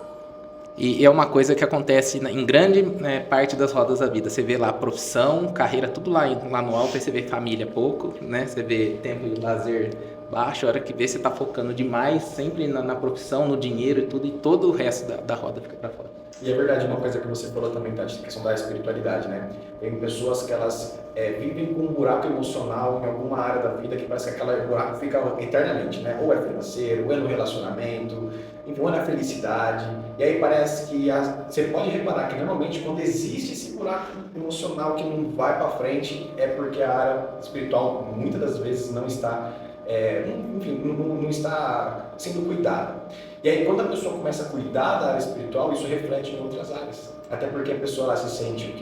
E é uma coisa que acontece em grande parte das rodas da vida. Você vê lá profissão, carreira, tudo lá no alto, aí você vê família pouco, né? Você vê tempo de lazer baixo, a hora que vê você tá focando demais sempre na profissão, no dinheiro e tudo, e todo o resto da roda fica para fora. E é verdade, uma coisa que você falou também, tá, a questão da espiritualidade, né? Tem pessoas que elas vivem com um buraco emocional em alguma área da vida que parece que aquele buraco fica eternamente, né? Ou é financeiro, ou é no relacionamento, ou é na felicidade. E aí parece que você pode reparar que normalmente quando existe esse buraco emocional que não vai para frente é porque a área espiritual muitas das vezes não está não está sendo cuidada. E aí quando a pessoa começa a cuidar da área espiritual, isso reflete em outras áreas. Até porque a pessoa ela se sente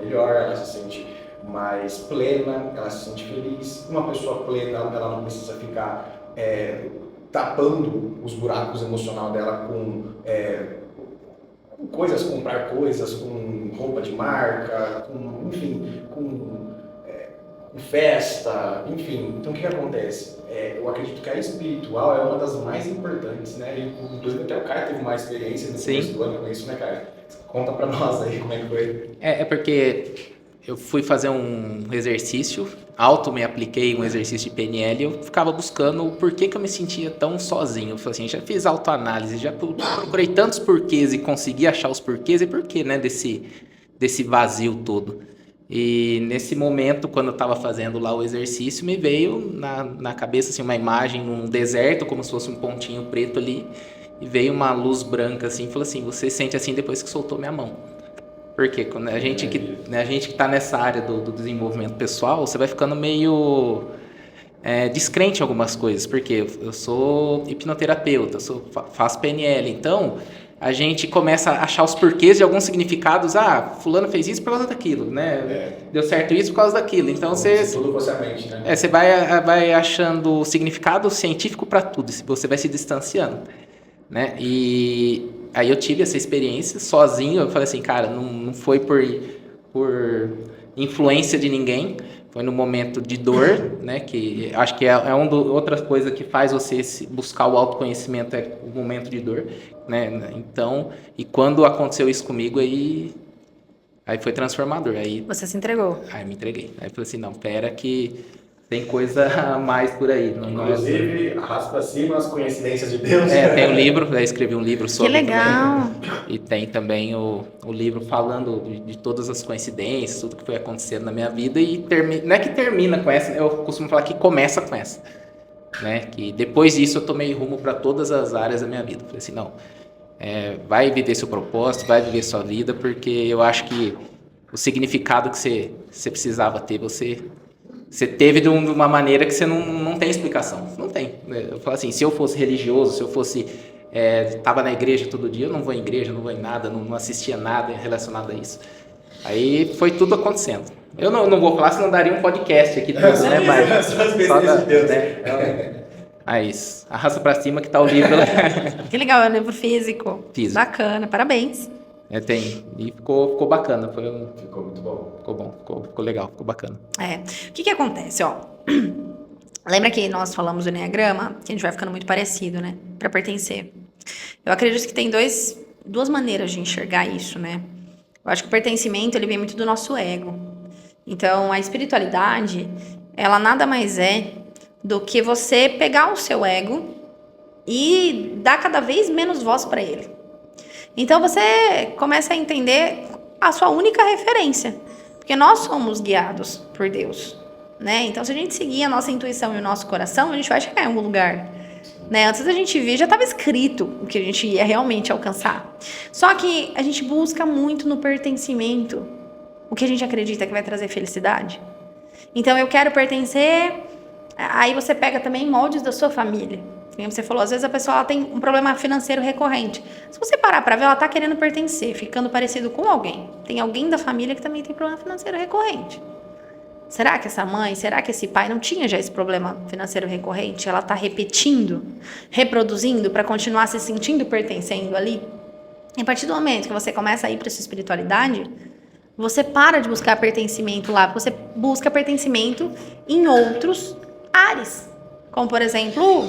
melhor, ela se sente mais plena, ela se sente feliz. Uma pessoa plena, ela não precisa ficar tapando os buracos emocionais dela com coisas, comprar coisas, com roupa de marca, com festa, enfim. Então o que acontece? Eu acredito que a espiritual é uma das mais importantes, né? E, inclusive até o Caio teve uma experiência no começo do ano com isso, né, Caio? Conta pra nós aí como é que foi. Porque eu fui fazer um exercício, me apliquei um exercício de PNL, e eu ficava buscando o porquê que eu me sentia tão sozinho. Eu falei assim, já fiz autoanálise, já procurei tantos porquês e consegui achar os porquês e porquê, né, desse vazio todo. E nesse momento, quando eu estava fazendo lá o exercício, me veio na cabeça assim, uma imagem num deserto, como se fosse um pontinho preto ali, e veio uma luz branca assim, e falou assim, você sente assim depois que soltou minha mão. Porque quando a gente que está nessa área do desenvolvimento pessoal, você vai ficando meio descrente em algumas coisas, porque eu sou hipnoterapeuta, faço PNL, então a gente começa a achar os porquês de alguns significados. Fulano fez isso por causa daquilo, né? Deu certo isso por causa daquilo. Então você tudo você mente, né? Você vai achando significado científico para tudo, você vai se distanciando, né? E aí eu tive essa experiência sozinho, eu falei assim, cara, não foi por influência de ninguém, foi no momento de dor, né? Que acho que outra coisa que faz você buscar o autoconhecimento é o momento de dor, né? Então, e quando aconteceu isso comigo, aí foi transformador. Aí você se entregou. Aí me entreguei. Aí falei assim, não, pera que tem coisa a mais por aí. Inclusive, arrasta pra cima as coincidências de Deus. Tem um livro, eu escrevi um livro sobre. Que legal! Também, e tem também o livro falando de todas as coincidências, tudo que foi acontecendo na minha vida. E não é que termina com essa, eu costumo falar que começa com essa. Né? Que depois disso eu tomei rumo para todas as áreas da minha vida. Falei assim, não, vai viver seu propósito, vai viver sua vida, porque eu acho que o significado que você precisava ter, você teve de uma maneira que você não tem explicação. Não tem. Eu falo assim, se eu fosse religioso, se eu fosse... Estava na igreja todo dia, eu não vou em igreja, não vou em nada, não assistia nada relacionado a isso. Aí foi tudo acontecendo. Eu não vou falar, senão daria um podcast aqui tudo, né? Mas só de Deus, né? Isso. Arrasta pra cima que tá o livro. Que legal, é um livro físico. Bacana, parabéns. Tem. E ficou bacana. Ficou muito bom. Ficou bom, ficou legal, ficou bacana. O que acontece, ó? Lembra que nós falamos do Enneagrama? Que a gente vai ficando muito parecido, né? Pra pertencer. Eu acredito que tem duas maneiras de enxergar isso, né? Eu acho que o pertencimento, ele vem muito do nosso ego. Então, a espiritualidade, ela nada mais é do que você pegar o seu ego e dar cada vez menos voz para ele. Então, você começa a entender a sua única referência. Porque nós somos guiados por Deus, né? Então, se a gente seguir a nossa intuição e o nosso coração, a gente vai chegar em algum lugar. Né? Antes da gente vir, já estava escrito o que a gente ia realmente alcançar. Só que a gente busca muito no pertencimento o que a gente acredita que vai trazer felicidade. Então, eu quero pertencer, aí você pega também moldes da sua família. Como você falou, às vezes a pessoa ela tem um problema financeiro recorrente. Se você parar para ver, ela está querendo pertencer, ficando parecido com alguém. Tem alguém da família que também tem problema financeiro recorrente. Será que essa mãe, será que esse pai não tinha já esse problema financeiro recorrente? Ela está repetindo, reproduzindo para continuar se sentindo pertencendo ali? E a partir do momento que você começa a ir para essa espiritualidade, você para de buscar pertencimento lá, você busca pertencimento em outros ares. Como, por exemplo,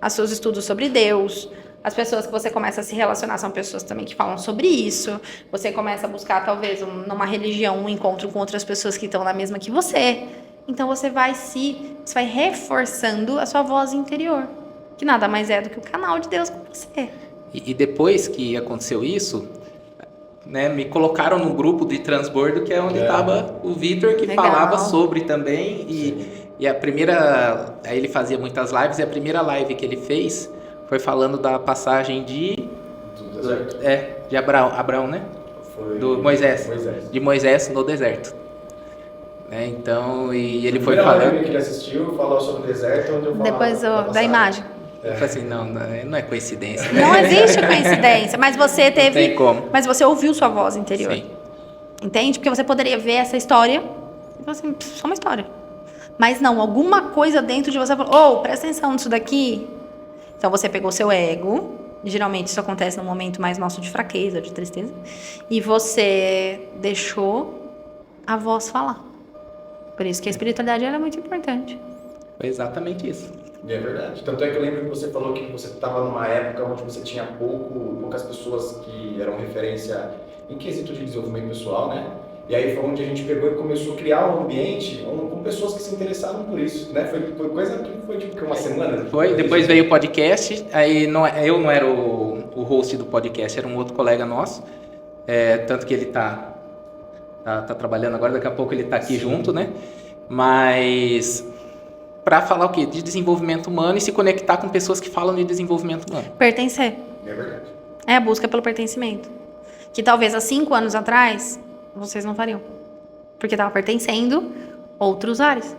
os seus estudos sobre Deus. As pessoas que você começa a se relacionar são pessoas também que falam sobre isso. Você começa a buscar, talvez, numa religião, um encontro com outras pessoas que estão na mesma que você. Então você vai reforçando a sua voz interior, que nada mais é do que o canal de Deus com você. E depois que aconteceu isso, né, me colocaram no grupo de transbordo, que é onde estava o Vitor, que Legal. falava sobre também. E a primeira... Aí ele fazia muitas lives, e a primeira live que ele fez foi falando da passagem de Abraão, né? Foi Do Moisés. De Moisés no deserto. Né? Então, e ele foi falando. falando... que ele assistiu, falou sobre o deserto, onde eu falava Depois da imagem. Eu falei assim, não é coincidência. Não existe coincidência, mas você teve... Não tem como. Mas você ouviu sua voz interior. Sim. Entende? Porque você poderia ver essa história e falar assim, só uma história. Mas não, alguma coisa dentro de você falou, presta atenção nisso daqui. Então você pegou seu ego, geralmente isso acontece num momento mais nosso de fraqueza, de tristeza, e você deixou a voz falar. Por isso que a espiritualidade ela é muito importante. Foi exatamente isso. E é verdade. Tanto é que eu lembro que você falou que você estava numa época onde você tinha poucas pessoas que eram referência em quesito de desenvolvimento pessoal, né? E aí foi onde a gente pegou e começou a criar um ambiente com pessoas que se interessaram por isso, né? Foi coisa que foi tipo uma semana. Foi, depois veio o podcast, aí eu não era o host do podcast, era um outro colega nosso, tanto que ele tá trabalhando agora, daqui a pouco ele tá aqui junto, né? Mas para falar o quê? De desenvolvimento humano e se conectar com pessoas que falam de desenvolvimento humano. Pertencer. É verdade. É a busca pelo pertencimento. Que talvez há 5 anos atrás, vocês não fariam. Porque estava pertencendo outros ares.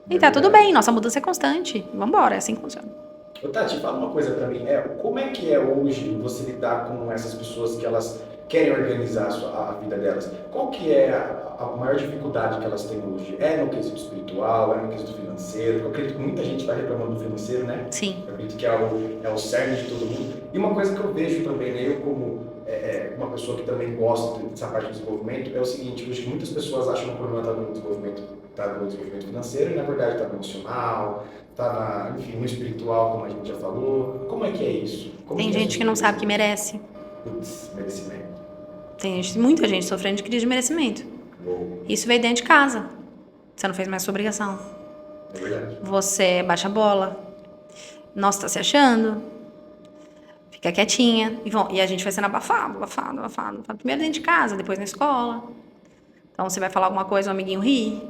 E tá tudo bem, nossa mudança é constante. Vambora, é assim que funciona. Ô Tati, fala uma coisa pra mim. Como é que é hoje você lidar com essas pessoas que elas querem organizar a vida delas? Qual que é a maior dificuldade que elas têm hoje? É no quesito espiritual? É no quesito financeiro? Eu acredito que muita gente está reclamando do financeiro, né? Sim. Eu acredito que é o cerne de todo mundo. E uma coisa que eu vejo também, né, eu como uma pessoa que também gosta dessa parte do desenvolvimento, é o seguinte, hoje muitas pessoas acham que o problema está no desenvolvimento financeiro e na verdade está no emocional, está no espiritual, como a gente já falou. Como é que é isso? Tem gente que não sabe que merece. Putz, merecimento. Tem muita gente sofrendo de crise de merecimento. Uou. Isso veio dentro de casa. Você não fez mais sua obrigação. É verdade. Você baixa a bola. Nossa, tá se achando. Fica quietinha. E a gente vai sendo abafado. Primeiro dentro de casa, depois na escola. Então você vai falar alguma coisa, o amiguinho ri.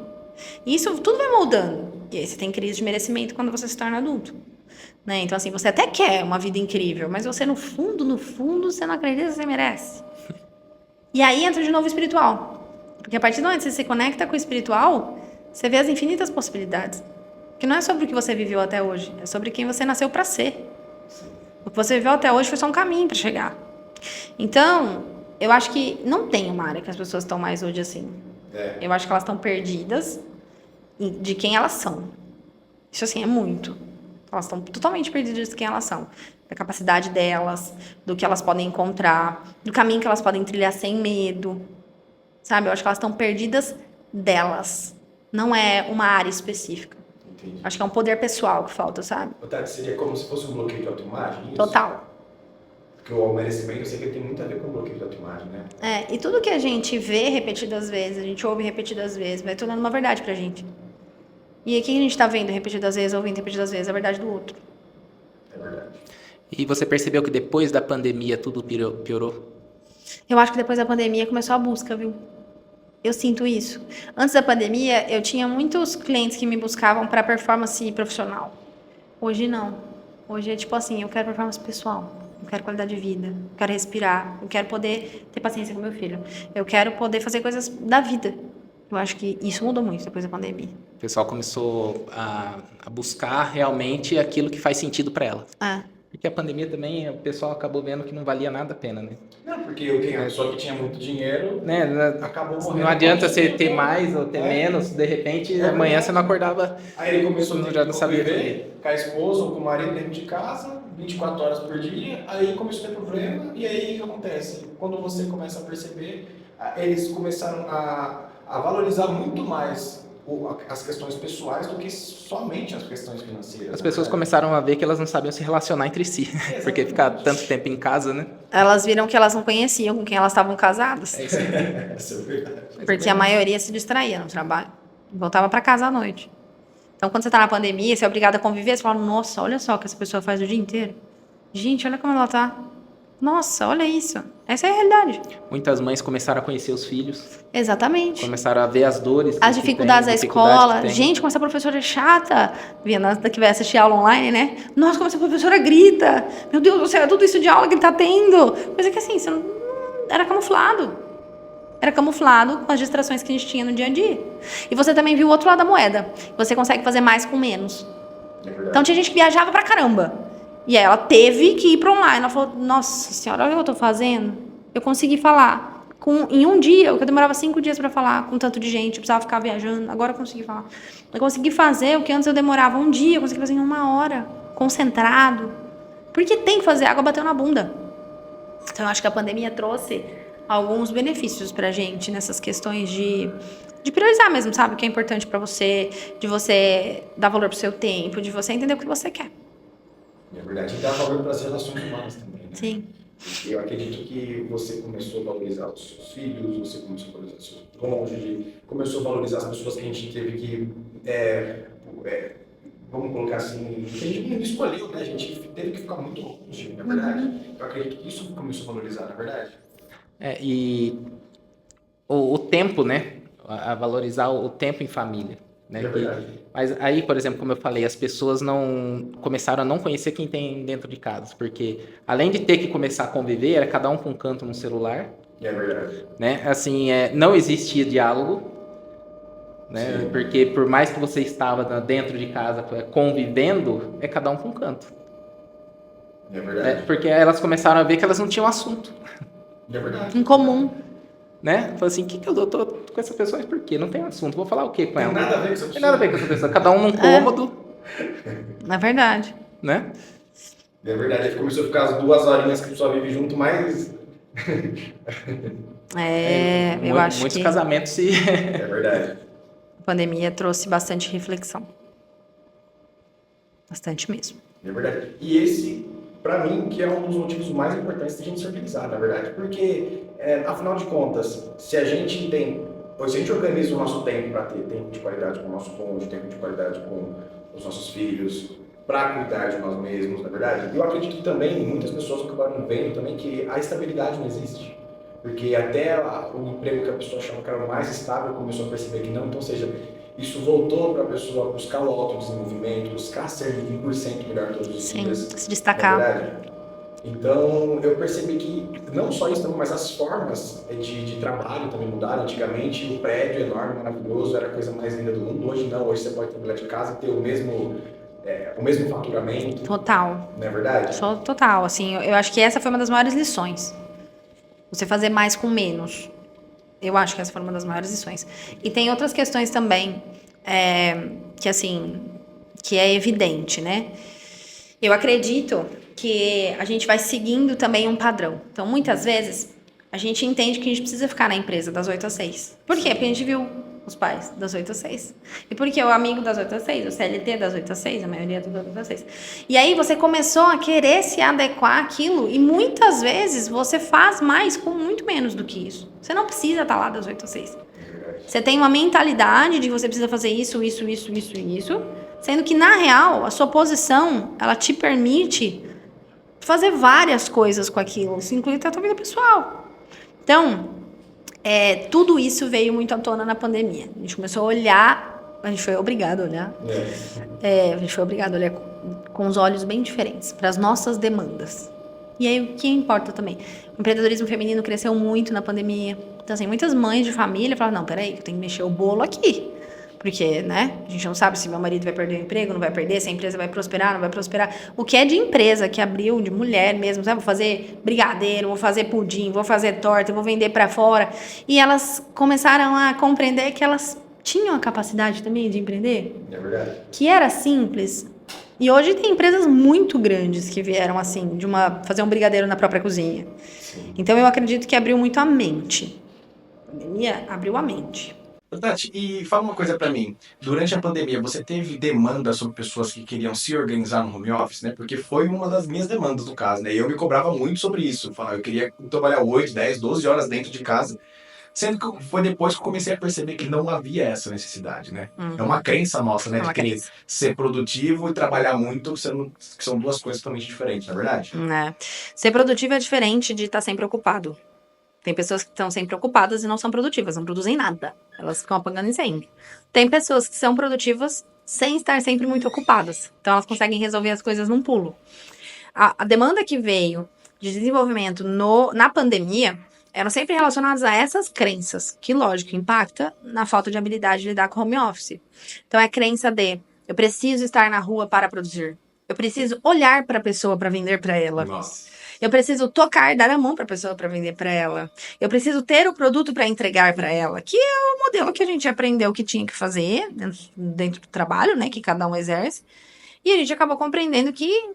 E isso tudo vai moldando. E aí você tem crise de merecimento quando você se torna adulto. Né? Então assim, você até quer uma vida incrível, mas você no fundo, você não acredita que você merece. E aí entra de novo o espiritual. Porque a partir do momento que você se conecta com o espiritual, você vê as infinitas possibilidades. Que não é sobre o que você viveu até hoje, é sobre quem você nasceu para ser. O que você viveu até hoje foi só um caminho para chegar. Então, eu acho que não tem uma área que as pessoas estão mais hoje assim. Eu acho que elas estão perdidas de quem elas são. Isso assim, é muito. Elas estão totalmente perdidas de quem elas são. Da capacidade delas, do que elas podem encontrar, do caminho que elas podem trilhar sem medo. Sabe? Eu acho que elas estão perdidas delas. Não é uma área específica. Entendi. Acho que é um poder pessoal que falta, sabe? Tati, seria como se fosse um bloqueio de autoimagem? Isso? Total. Porque o merecimento, eu sei que ele tem muito a ver com o bloqueio de autoimagem, né? E tudo que a gente vê repetidas vezes, a gente ouve repetidas vezes, vai tornando uma verdade pra gente. E aqui a gente tá vendo repetidas vezes, ouvindo repetidas vezes, a verdade do outro. É verdade. E você percebeu que depois da pandemia tudo piorou? Eu acho que depois da pandemia começou a busca, viu? Eu sinto isso. Antes da pandemia, eu tinha muitos clientes que me buscavam para performance profissional. Hoje não. Hoje é tipo assim, eu quero performance pessoal. Eu quero qualidade de vida. Eu quero respirar. Eu quero poder ter paciência com meu filho. Eu quero poder fazer coisas da vida. Eu acho que isso mudou muito depois da pandemia. O pessoal começou a buscar realmente aquilo que faz sentido para ela. Porque a pandemia também, o pessoal acabou vendo que não valia nada a pena, né? Não, porque a pessoa que tinha muito dinheiro acabou morrendo. Não adianta você ter mais ou ter menos, de repente amanhã você não acordava. Aí ele começou a já não sabia conviver com a esposa ou com o marido dentro de casa, 24 horas por dia, aí começou a ter problema, e aí o que acontece? Quando você começa a perceber, eles começaram a valorizar muito mais as questões pessoais do que somente as questões financeiras. As pessoas começaram a ver que elas não sabiam se relacionar entre si, porque ficar tanto tempo em casa, né? Elas viram que elas não conheciam com quem elas estavam casadas. É isso aí. Essa é verdade. Porque a maioria se distraía no trabalho. Voltava para casa à noite. Então, quando você tá na pandemia, você é obrigado a conviver, você fala, nossa, olha só o que essa pessoa faz o dia inteiro. Gente, olha como ela tá. Nossa, olha isso. Essa é a realidade. Muitas mães começaram a conhecer os filhos, Exatamente. começaram a ver as dores As que dificuldades da tem, dificuldade escola. que tem. Gente, como essa professora é chata. Que vai assistir aula online, né? Nossa, como essa professora grita. Meu Deus do céu, é tudo isso de aula que ele tá tendo. Coisa que assim, você não... era camuflado. Era camuflado com as distrações que a gente tinha no dia a dia. E você também viu o outro lado da moeda. Você consegue fazer mais com menos. Então tinha gente que viajava pra caramba. E aí ela teve que ir para online. Ela falou, nossa senhora, olha o que eu tô fazendo. Eu consegui falar. Em um dia, o que eu demorava 5 dias para falar com tanto de gente, eu precisava ficar viajando, agora eu consegui falar. Eu consegui fazer o que antes eu demorava um dia, eu consegui fazer em 1 hora, concentrado. Porque tem que fazer, a água bateu na bunda. Então eu acho que a pandemia trouxe alguns benefícios pra gente nessas questões de priorizar mesmo, sabe? O que é importante para você, de você dar valor pro seu tempo, de você entender o que você quer. É verdade. E dá valor para as relações humanas também, né? Sim. Eu acredito que você começou a valorizar os seus filhos, você começou a valorizar os seus cônjuges, começou a valorizar as pessoas que a gente teve que, vamos colocar assim, que a gente não escolheu, né? A gente teve que ficar muito longe, na verdade. Eu acredito que isso começou a valorizar, na verdade. E o tempo, né? A valorizar o tempo em família. Né? É verdade. Mas aí, por exemplo, como eu falei, as pessoas começaram a não conhecer quem tem dentro de casa, porque além de ter que começar a conviver, era cada um com um canto no celular. É verdade. Né? Assim, não existia diálogo, né? Sim. Porque por mais que você estava dentro de casa convivendo, é cada um com um canto. É verdade. Porque elas começaram a ver que elas não tinham assunto. É verdade. Em comum. Né? Falei assim, que eu tô com essa pessoa? Por quê? Não tem assunto. Vou falar o quê com ela? Tem nada a ver com essa pessoa. Tem nada a ver com essa pessoa. Cada um num cômodo. É verdade. Né? É verdade. Aí começou a ficar as 2 horinhas que a pessoa vive junto, mas... Eu acho muitos que casamentos se... É verdade. a pandemia trouxe bastante reflexão. Bastante mesmo. É verdade. E esse, pra mim, que é um dos motivos mais importantes da gente se organizar, na verdade. Porque, afinal de contas, se a gente organiza o nosso tempo para ter tempo de qualidade com o nosso cônjuge, tempo de qualidade com os nossos filhos, para cuidar de nós mesmos, na verdade, eu acredito que também muitas pessoas acabaram vendo também que a estabilidade não existe. Porque até o emprego que a pessoa achava que era o mais estável começou a perceber que não. Então, ou seja, isso voltou para a pessoa buscar o autodesenvolvimento, buscar ser 1% melhor todos os dias. Sim, se destacar. Na verdade. Então, eu percebi que não só isso, mas as formas de trabalho também mudaram. Antigamente, o prédio enorme, maravilhoso, era a coisa mais linda do mundo. Hoje não, hoje você pode trabalhar de casa e ter o mesmo faturamento. Total. Não é verdade? Total. Assim, eu acho que essa foi uma das maiores lições. Você fazer mais com menos. Eu acho que essa foi uma das maiores lições. E tem outras questões também, que é evidente, né? Eu acredito que a gente vai seguindo também um padrão. Então, muitas vezes, a gente entende que a gente precisa ficar na empresa das 8 às 6. Por quê? Porque a gente viu os pais das 8 às 6. E porque o amigo das 8 às 6, o CLT das 8 às 6, a maioria das 8 às 6. E aí você começou a querer se adequar àquilo e muitas vezes você faz mais com muito menos do que isso. Você não precisa estar lá das 8 às 6. Você tem uma mentalidade de que você precisa fazer isso, sendo que na real, a sua posição, ela te permite fazer várias coisas com aquilo, isso inclui até a tua vida pessoal. Então, tudo isso veio muito à tona na pandemia. A gente começou a olhar, a gente foi obrigado a olhar. A gente foi obrigado a olhar com os olhos bem diferentes para as nossas demandas. E aí, o que importa também? O empreendedorismo feminino cresceu muito na pandemia. Então, assim, muitas mães de família falaram, não, peraí, eu tenho que mexer o bolo aqui. Porque, né, a gente não sabe se meu marido vai perder o emprego, não vai perder, se a empresa vai prosperar, não vai prosperar. O que é de empresa que abriu, de mulher mesmo, sabe? Vou fazer brigadeiro, vou fazer pudim, vou fazer torta, vou vender para fora. E elas começaram a compreender que elas tinham a capacidade também de empreender. É verdade. Que era simples. E hoje tem empresas muito grandes que vieram assim, fazer um brigadeiro na própria cozinha. Sim. Então eu acredito que abriu muito a mente. A pandemia abriu a mente. Tati, e fala uma coisa pra mim. Durante a pandemia, você teve demanda sobre pessoas que queriam se organizar no home office, né? Porque foi uma das minhas demandas, no caso, né? E eu me cobrava muito sobre isso. Eu queria trabalhar 8, 10, 12 horas dentro de casa. Sendo que foi depois que eu comecei a perceber que não havia essa necessidade, né? Uhum. É uma crença nossa, né? É uma De que crença. ser produtivo e trabalhar muito que são duas coisas totalmente diferentes, não é verdade? Né? Ser produtivo é diferente de estar sempre ocupado. Tem pessoas que estão sempre ocupadas e não são produtivas, não produzem nada. Elas ficam apagando incêndio. Tem pessoas que são produtivas sem estar sempre muito ocupadas. Então elas conseguem resolver as coisas num pulo. A demanda que veio de desenvolvimento na pandemia eram sempre relacionadas a essas crenças, que, lógico, impacta na falta de habilidade de lidar com home office. Então, é a crença de eu preciso estar na rua para produzir. Eu preciso olhar para a pessoa para vender para ela. Nossa. Eu preciso tocar, dar a mão para a pessoa para vender para ela. Eu preciso ter o produto para entregar para ela, que é o modelo que a gente aprendeu que tinha que fazer dentro do trabalho, né, que cada um exerce. E a gente acabou compreendendo que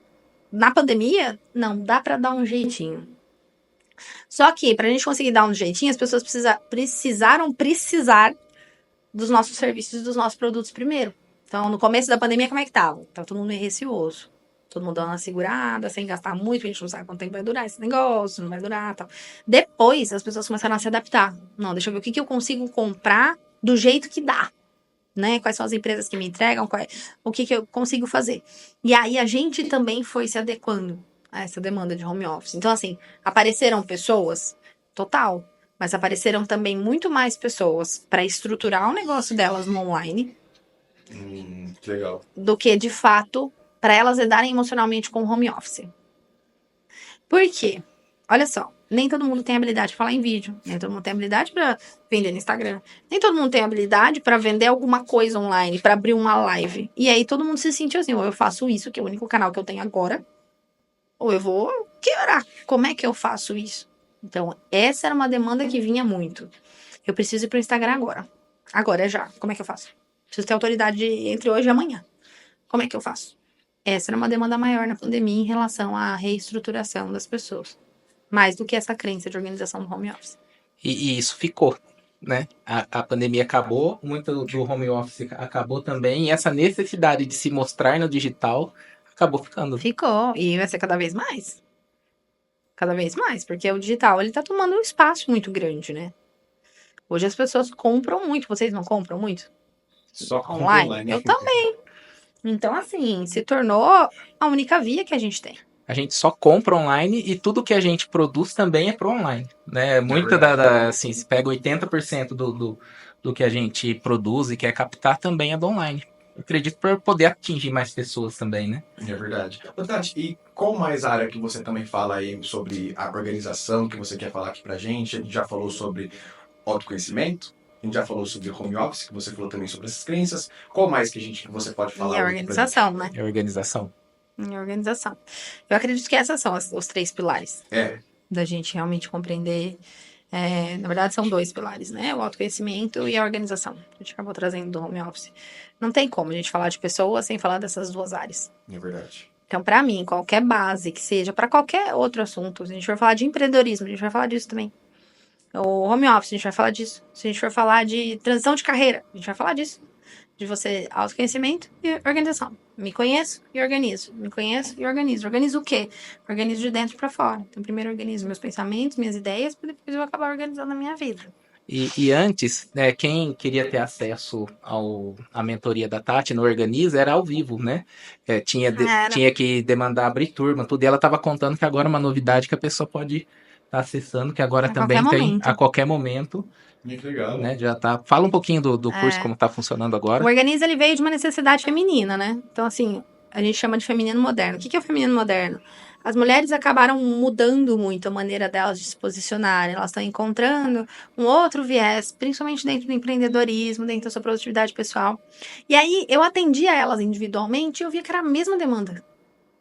na pandemia não dá para dar um jeitinho. Só que para a gente conseguir dar um jeitinho, as pessoas precisaram dos nossos serviços, dos nossos produtos primeiro. Então, no começo da pandemia, como é que tava? Tava todo mundo meio receoso. Todo mundo dando uma segurada, sem gastar muito, a gente não sabe quanto tempo vai durar esse negócio, não vai durar tal. Depois, as pessoas começaram a se adaptar. Não, deixa eu ver o que eu consigo comprar do jeito que dá. Né? Quais são as empresas que me entregam, o que eu consigo fazer. E aí, a gente também foi se adequando a essa demanda de home office. Então, assim, apareceram pessoas, total, mas apareceram também muito mais pessoas para estruturar o negócio delas no online Que legal. do que, de fato, para elas lidarem emocionalmente com o home office. Por quê? Olha só, nem todo mundo tem habilidade para falar em vídeo, nem todo mundo tem habilidade para vender no Instagram, nem todo mundo tem habilidade para vender alguma coisa online, para abrir uma live. E aí todo mundo se sentiu assim, ou eu faço isso, que é o único canal que eu tenho agora, ou eu vou quebrar. Como é que eu faço isso? Então, essa era uma demanda que vinha muito. Eu preciso ir pro Instagram agora. Agora, é já. Como é que eu faço? Preciso ter autoridade entre hoje e amanhã. Como é que eu faço? Essa era uma demanda maior na pandemia em relação à reestruturação das pessoas. Mais do que essa crença de organização do home office. E isso ficou, né? A pandemia acabou, muito do home office acabou também, e essa necessidade de se mostrar no digital acabou ficando. Ficou. E vai ser cada vez mais. Cada vez mais. Porque o digital, ele tá tomando um espaço muito grande, né? Hoje as pessoas compram muito. Vocês não compram muito? Só Online? Eu também. Então, assim, se tornou a única via que a gente tem. A gente só compra online e tudo que a gente produz também é pro online, né? Muita assim, se pega 80% do que a gente produz e quer captar também é do online. Eu acredito para poder atingir mais pessoas também, né? É verdade. Ô, Tati, e qual mais área que você também fala aí sobre a organização que você quer falar aqui pra gente? A gente já falou sobre autoconhecimento, a gente já falou sobre home office, que você falou também sobre essas crenças. Qual mais que você pode falar? E a organização, né? É organização. E a organização. Eu acredito que essas são os 3 pilares. Da gente realmente compreender. Na verdade, são 2 pilares, né? O autoconhecimento e a organização. A gente acabou trazendo do home office. Não tem como a gente falar de pessoas sem falar dessas 2 áreas. É verdade. Então, para mim, qualquer base que seja, para qualquer outro assunto, se a gente for falar de empreendedorismo, a gente vai falar disso também. O home office, a gente vai falar disso. Se a gente for falar de transição de carreira, a gente vai falar disso. De você, autoconhecimento e organização. Me conheço e organizo. Me conheço e organizo. Organizo o quê? Organizo de dentro para fora. Então, primeiro organizo meus pensamentos, minhas ideias, para depois eu vou acabar organizando a minha vida. E antes, né, quem queria ter acesso à mentoria da Tati no Organiza era ao vivo, né? Tinha que demandar abrir turma, tudo. E ela estava contando que agora é uma novidade que a pessoa pode estar acessando, que agora também tem a qualquer momento. Muito legal. Né, já tá. Fala um pouquinho do curso, como tá funcionando agora. O Organiza, ele veio de uma necessidade feminina, né? Então, assim, a gente chama de feminino moderno. O que é o feminino moderno? As mulheres acabaram mudando muito a maneira delas de se posicionarem. Elas estão encontrando um outro viés, principalmente dentro do empreendedorismo, dentro da sua produtividade pessoal. E aí, eu atendia elas individualmente e eu via que era a mesma demanda.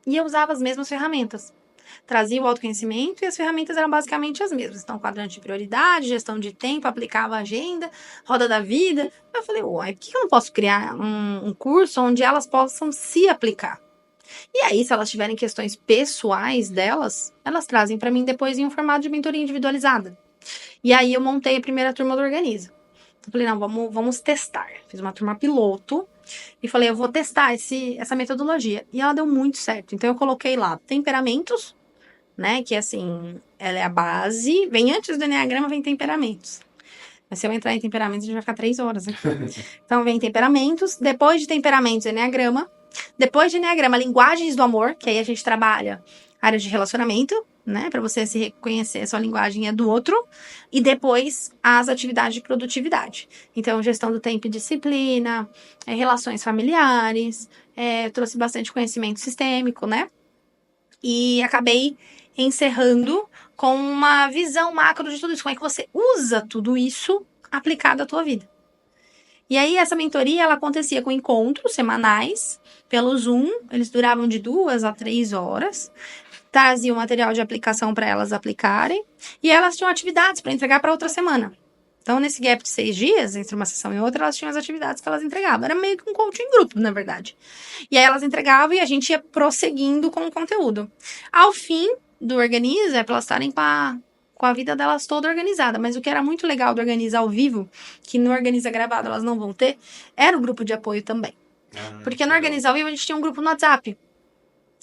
E eu usava as mesmas ferramentas. Trazia o autoconhecimento e as ferramentas eram basicamente as mesmas. Então, quadrante de prioridade, gestão de tempo, aplicava a agenda, roda da vida. Eu falei, uai, por que eu não posso criar um curso onde elas possam se aplicar? E aí, se elas tiverem questões pessoais delas, elas trazem para mim depois em um formato de mentoria individualizada. E aí, eu montei a primeira turma do Organiza. Eu falei, não, vamos testar. Fiz uma turma piloto e falei, eu vou testar essa metodologia. E ela deu muito certo. Então, eu coloquei lá temperamentos, né? Que, assim, ela é a base. Vem antes do Enneagrama, vem temperamentos. Mas se eu entrar em temperamentos, a gente vai ficar 3 horas aqui. Então, vem temperamentos. Depois de temperamentos, enneagrama. Depois de enneagrama, linguagens do amor, que aí a gente trabalha áreas de relacionamento, né? Para você se reconhecer, a sua linguagem é do outro. E depois, as atividades de produtividade. Então, gestão do tempo e disciplina, relações familiares, trouxe bastante conhecimento sistêmico, né? E acabei encerrando com uma visão macro de tudo isso. Como é que você usa tudo isso aplicado à tua vida? E aí, essa mentoria, ela acontecia com encontros semanais pelo Zoom. Eles duravam de 2 a 3 horas. Trazia o material de aplicação para elas aplicarem. E elas tinham atividades para entregar para outra semana. Então, nesse gap de 6 dias, entre uma sessão e outra, elas tinham as atividades que elas entregavam. Era meio que um coaching em grupo, na verdade. E aí, elas entregavam e a gente ia prosseguindo com o conteúdo. Ao fim do Organiza, é para elas estarem com a vida delas toda organizada. Mas o que era muito legal do Organiza ao vivo, que no Organiza gravado elas não vão ter, era o grupo de apoio também. Porque no Organiza ao vivo a gente tinha um grupo no WhatsApp.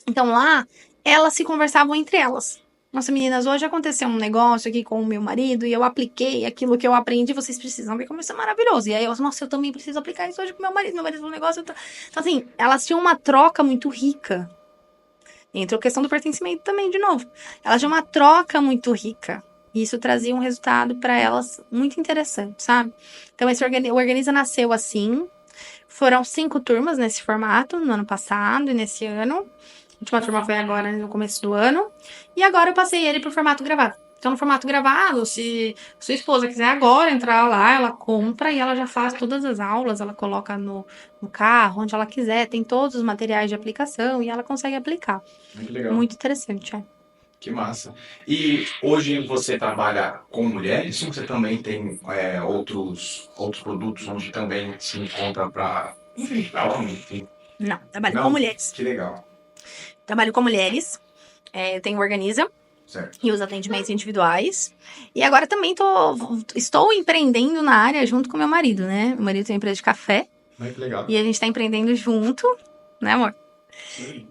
Então lá, elas se conversavam entre elas. Nossa, meninas, hoje aconteceu um negócio aqui com o meu marido e eu apliquei aquilo que eu aprendi, vocês precisam ver como isso é maravilhoso. E aí eu, nossa, eu também preciso aplicar isso hoje com meu marido falou um negócio. Então, assim, elas tinham uma troca muito rica. Entrou a questão do pertencimento também, de novo. Elas tinham uma troca muito rica. E isso trazia um resultado para elas muito interessante, sabe? Então, o Organiza nasceu assim. Foram 5 turmas nesse formato, no ano passado e nesse ano. A última turma foi agora, no começo do ano. E agora eu passei ele pro formato gravado. Então, no formato gravado, se sua esposa quiser agora entrar lá, ela compra e ela já faz todas as aulas, ela coloca no carro, onde ela quiser, tem todos os materiais de aplicação e ela consegue aplicar. Muito legal. Muito interessante, Que massa. E hoje você trabalha com mulheres ou você também tem outros produtos onde também se encontra para homem? Enfim. Não, trabalho Não? com mulheres. Que legal. Trabalho com mulheres, eu tenho Organiza Certo. e os atendimentos individuais. E agora também estou empreendendo na área junto com meu marido, né? Meu marido tem uma empresa de café Muito legal. e a gente está empreendendo junto, né, amor?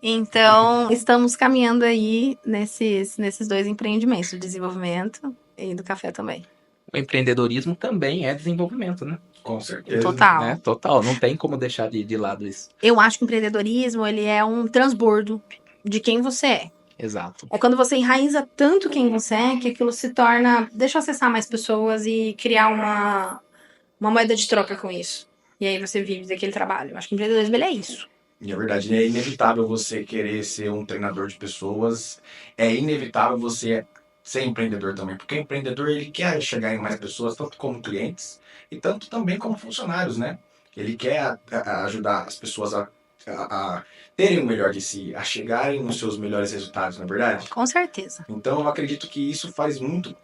Então, estamos caminhando aí nesses 2 empreendimentos, do desenvolvimento e do café também. O empreendedorismo também é desenvolvimento, né? Com certeza. Total. Né? Total, não tem como deixar de lado isso. Eu acho que o empreendedorismo, ele é um transbordo de quem você é. Exato. É quando você enraiza tanto quem você é, que aquilo se torna... Deixa eu acessar mais pessoas e criar uma moeda de troca com isso. E aí você vive daquele trabalho. Eu acho que o empreendedorismo, ele é isso. E é verdade, é inevitável você querer ser um treinador de pessoas, é inevitável você ser empreendedor também, porque o empreendedor ele quer chegar em mais pessoas, tanto como clientes e tanto também como funcionários, né? Ele quer ajudar as pessoas a terem o melhor de si, a chegarem nos seus melhores resultados, não é verdade? Com certeza. Então eu acredito que isso faz muito,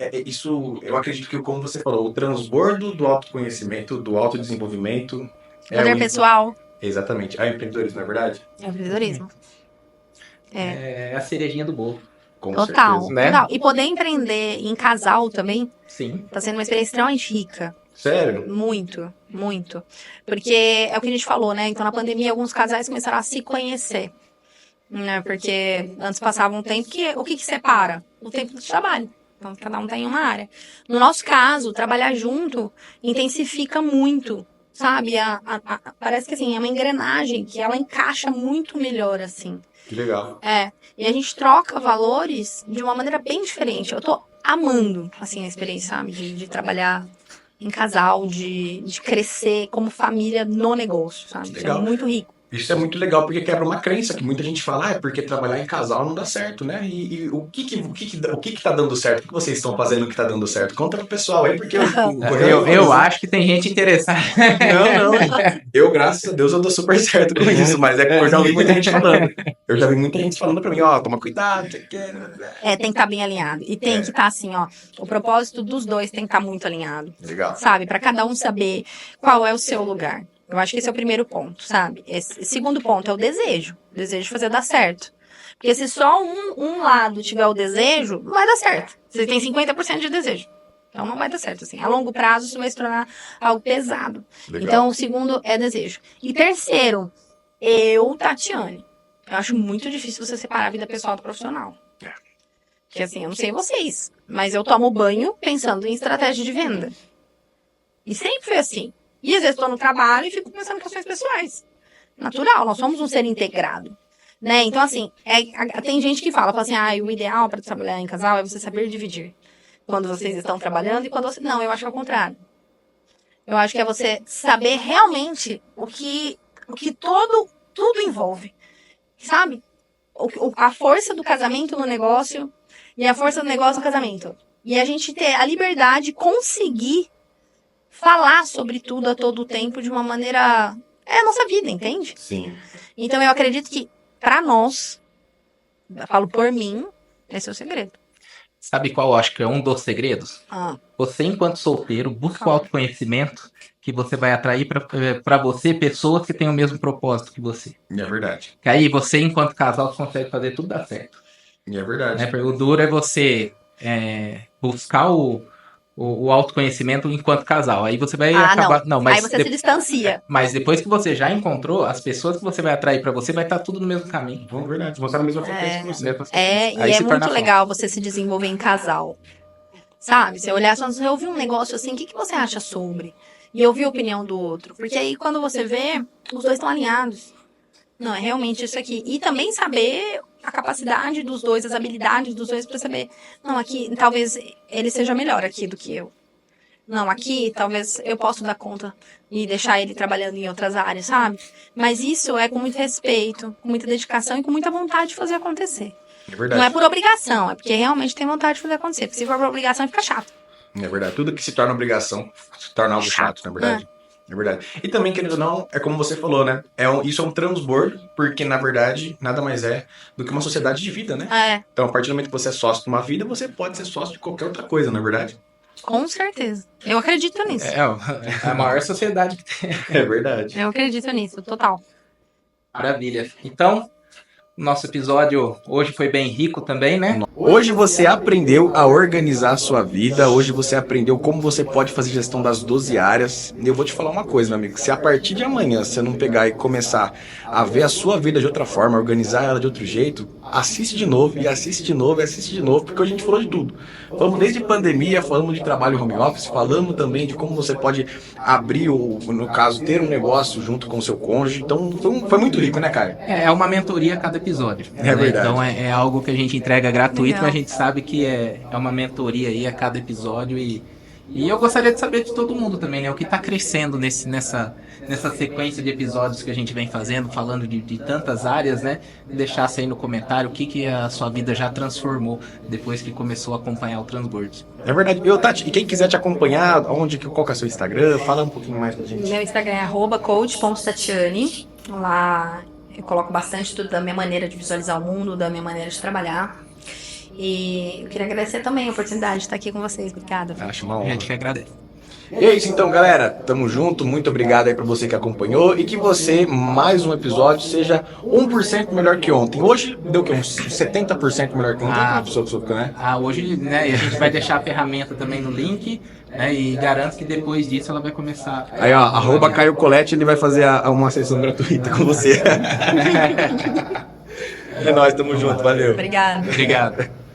eu acredito que, como você falou, o transbordo do autoconhecimento, do autodesenvolvimento... Poder pessoal. Exatamente. É empreendedorismo, não é verdade? É empreendedorismo. É a cerejinha do bolo. Com Total, certeza. né? total. E poder empreender em casal também Sim. tá sendo uma experiência extremamente rica. Sério? Muito, muito. Porque é o que a gente falou, né? Então, na pandemia, alguns casais começaram a se conhecer. Né? Porque antes passava um tempo que... O que separa? O tempo do trabalho. Então, cada um tem uma área. No nosso caso, trabalhar junto intensifica muito, sabe? Parece que, assim, é uma engrenagem que ela encaixa muito melhor, assim. Que legal. E a gente troca valores de uma maneira bem diferente. Eu tô amando, assim, a experiência, sabe? De trabalhar em casal, de crescer como família no negócio, sabe? Isso é Legal. muito rico. Isso é muito legal, porque quebra uma crença que muita gente fala, é porque trabalhar em casal não dá certo, né? E o que tá dando certo? O que vocês estão fazendo que tá dando certo? Conta pro pessoal aí, porque Eu acho que tem gente interessada. Não. Eu, graças a Deus, eu dou super certo com isso, mas é que eu já ouvi muita gente falando. Eu já vi muita gente falando pra mim, ó, toma cuidado, tem que... Tem que estar bem alinhado. E tem que estar assim, ó. O propósito dos dois tem que estar muito alinhado. Legal. Sabe? Pra cada um saber qual é o seu lugar. Eu acho que esse é o primeiro ponto, sabe? Esse segundo ponto é o desejo. O desejo de fazer dar certo. Porque se só um lado tiver o desejo, não vai dar certo. Você tem 50% de desejo. Então não vai dar certo, assim. A longo prazo isso vai se tornar algo pesado. Legal. Então o segundo é desejo. E terceiro, Tatiane, eu acho muito difícil você separar a vida pessoal do profissional. Porque assim, eu não sei vocês, mas eu tomo banho pensando em estratégia de venda. E sempre foi assim. E às vezes estou no trabalho e fico pensando em questões pessoais. Natural, nós somos um ser integrado. Né? Então, assim, tem gente que fala assim, o ideal para trabalhar em casal é você saber dividir. Quando vocês estão trabalhando e quando você... Não, eu acho que é o contrário. Eu acho que é você saber realmente o que tudo envolve. Sabe? A força do casamento no negócio e a força do negócio no casamento. E a gente ter a liberdade de conseguir falar sobre tudo a todo tempo de uma maneira... É a nossa vida, entende? Sim. Então eu acredito que, pra nós, eu falo por mim, esse é o segredo. Sabe qual eu acho que é um dos segredos? Você, enquanto solteiro, busca o autoconhecimento que você vai atrair pra você pessoas que têm o mesmo propósito que você. É verdade. Que aí você, enquanto casal, você consegue fazer tudo dar certo. É verdade. Né? Porque o duro é você buscar o autoconhecimento enquanto casal. Aí você vai acabar... Não, mas aí você se distancia. Mas depois que você já encontrou, as pessoas que você vai atrair pra você vai estar tudo no mesmo caminho. É verdade. Vão estar na mesma frequência que você. E é muito legal você se desenvolver em casal. Sabe? Você olhar, você ouvir um negócio assim, o que você acha sobre? E ouvir a opinião do outro. Porque aí quando você vê, os dois estão alinhados. Não, é realmente isso aqui. E também saber a capacidade dos dois, as habilidades dos dois para saber. Não, aqui talvez ele seja melhor aqui do que eu. Não, aqui talvez eu possa dar conta e deixar ele trabalhando em outras áreas, sabe? Mas isso é com muito respeito, com muita dedicação e com muita vontade de fazer acontecer. É verdade. Não é por obrigação, é porque realmente tem vontade de fazer acontecer. Porque se for por obrigação, fica chato. É verdade. Tudo que se torna obrigação se torna algo chato, na verdade. É verdade. E também, querendo ou não, é como você falou, né? Isso é um transbordo, porque, na verdade, nada mais é do que uma sociedade de vida, né? Então, a partir do momento que você é sócio de uma vida, você pode ser sócio de qualquer outra coisa, na verdade? Com certeza. Eu acredito nisso. É a maior sociedade que tem. É verdade. Eu acredito nisso, total. Maravilha. Então, nosso episódio hoje foi bem rico também, né? Hoje você aprendeu a organizar a sua vida, hoje você aprendeu como você pode fazer gestão das 12 áreas. E eu vou te falar uma coisa, meu amigo, se a partir de amanhã você não pegar e começar a ver a sua vida de outra forma, organizar ela de outro jeito, assiste de novo, e assiste de novo, e assiste de novo, porque a gente falou de tudo. Falamos desde pandemia, falamos de trabalho home office, falamos também de como você pode abrir, no caso, ter um negócio junto com o seu cônjuge. Então, foi muito rico, né, cara? É uma mentoria a cada episódio. É verdade. Então, é algo que a gente entrega gratuito, Legal. mas a gente sabe que é uma mentoria aí a cada episódio. E eu gostaria de saber de todo mundo também, né? O que está crescendo nessa sequência de episódios que a gente vem fazendo, falando de tantas áreas, né? Deixasse aí no comentário o que a sua vida já transformou depois que começou a acompanhar o Transbordo. É verdade. Tati, e quem quiser te acompanhar, qual que é o seu Instagram? Fala um pouquinho mais pra gente. Meu Instagram é @coach.tatiane. Lá eu coloco bastante tudo da minha maneira de visualizar o mundo, da minha maneira de trabalhar. E eu queria agradecer também a oportunidade de estar aqui com vocês. Obrigada. Acho uma A honra. gente que agradece. E é isso então, galera. Tamo junto. Muito obrigado aí pra você que acompanhou. E que você, mais um episódio, seja 1% melhor que ontem. Hoje deu o quê? Uns 70% melhor que ontem, né? Hoje, né? E a gente vai deixar a ferramenta também no link, né? E garanto que depois disso ela vai começar. Aí, ó, @Caio Colette, ele vai fazer uma sessão gratuita com você. É nóis, tamo junto. Valeu. Obrigada. Obrigado.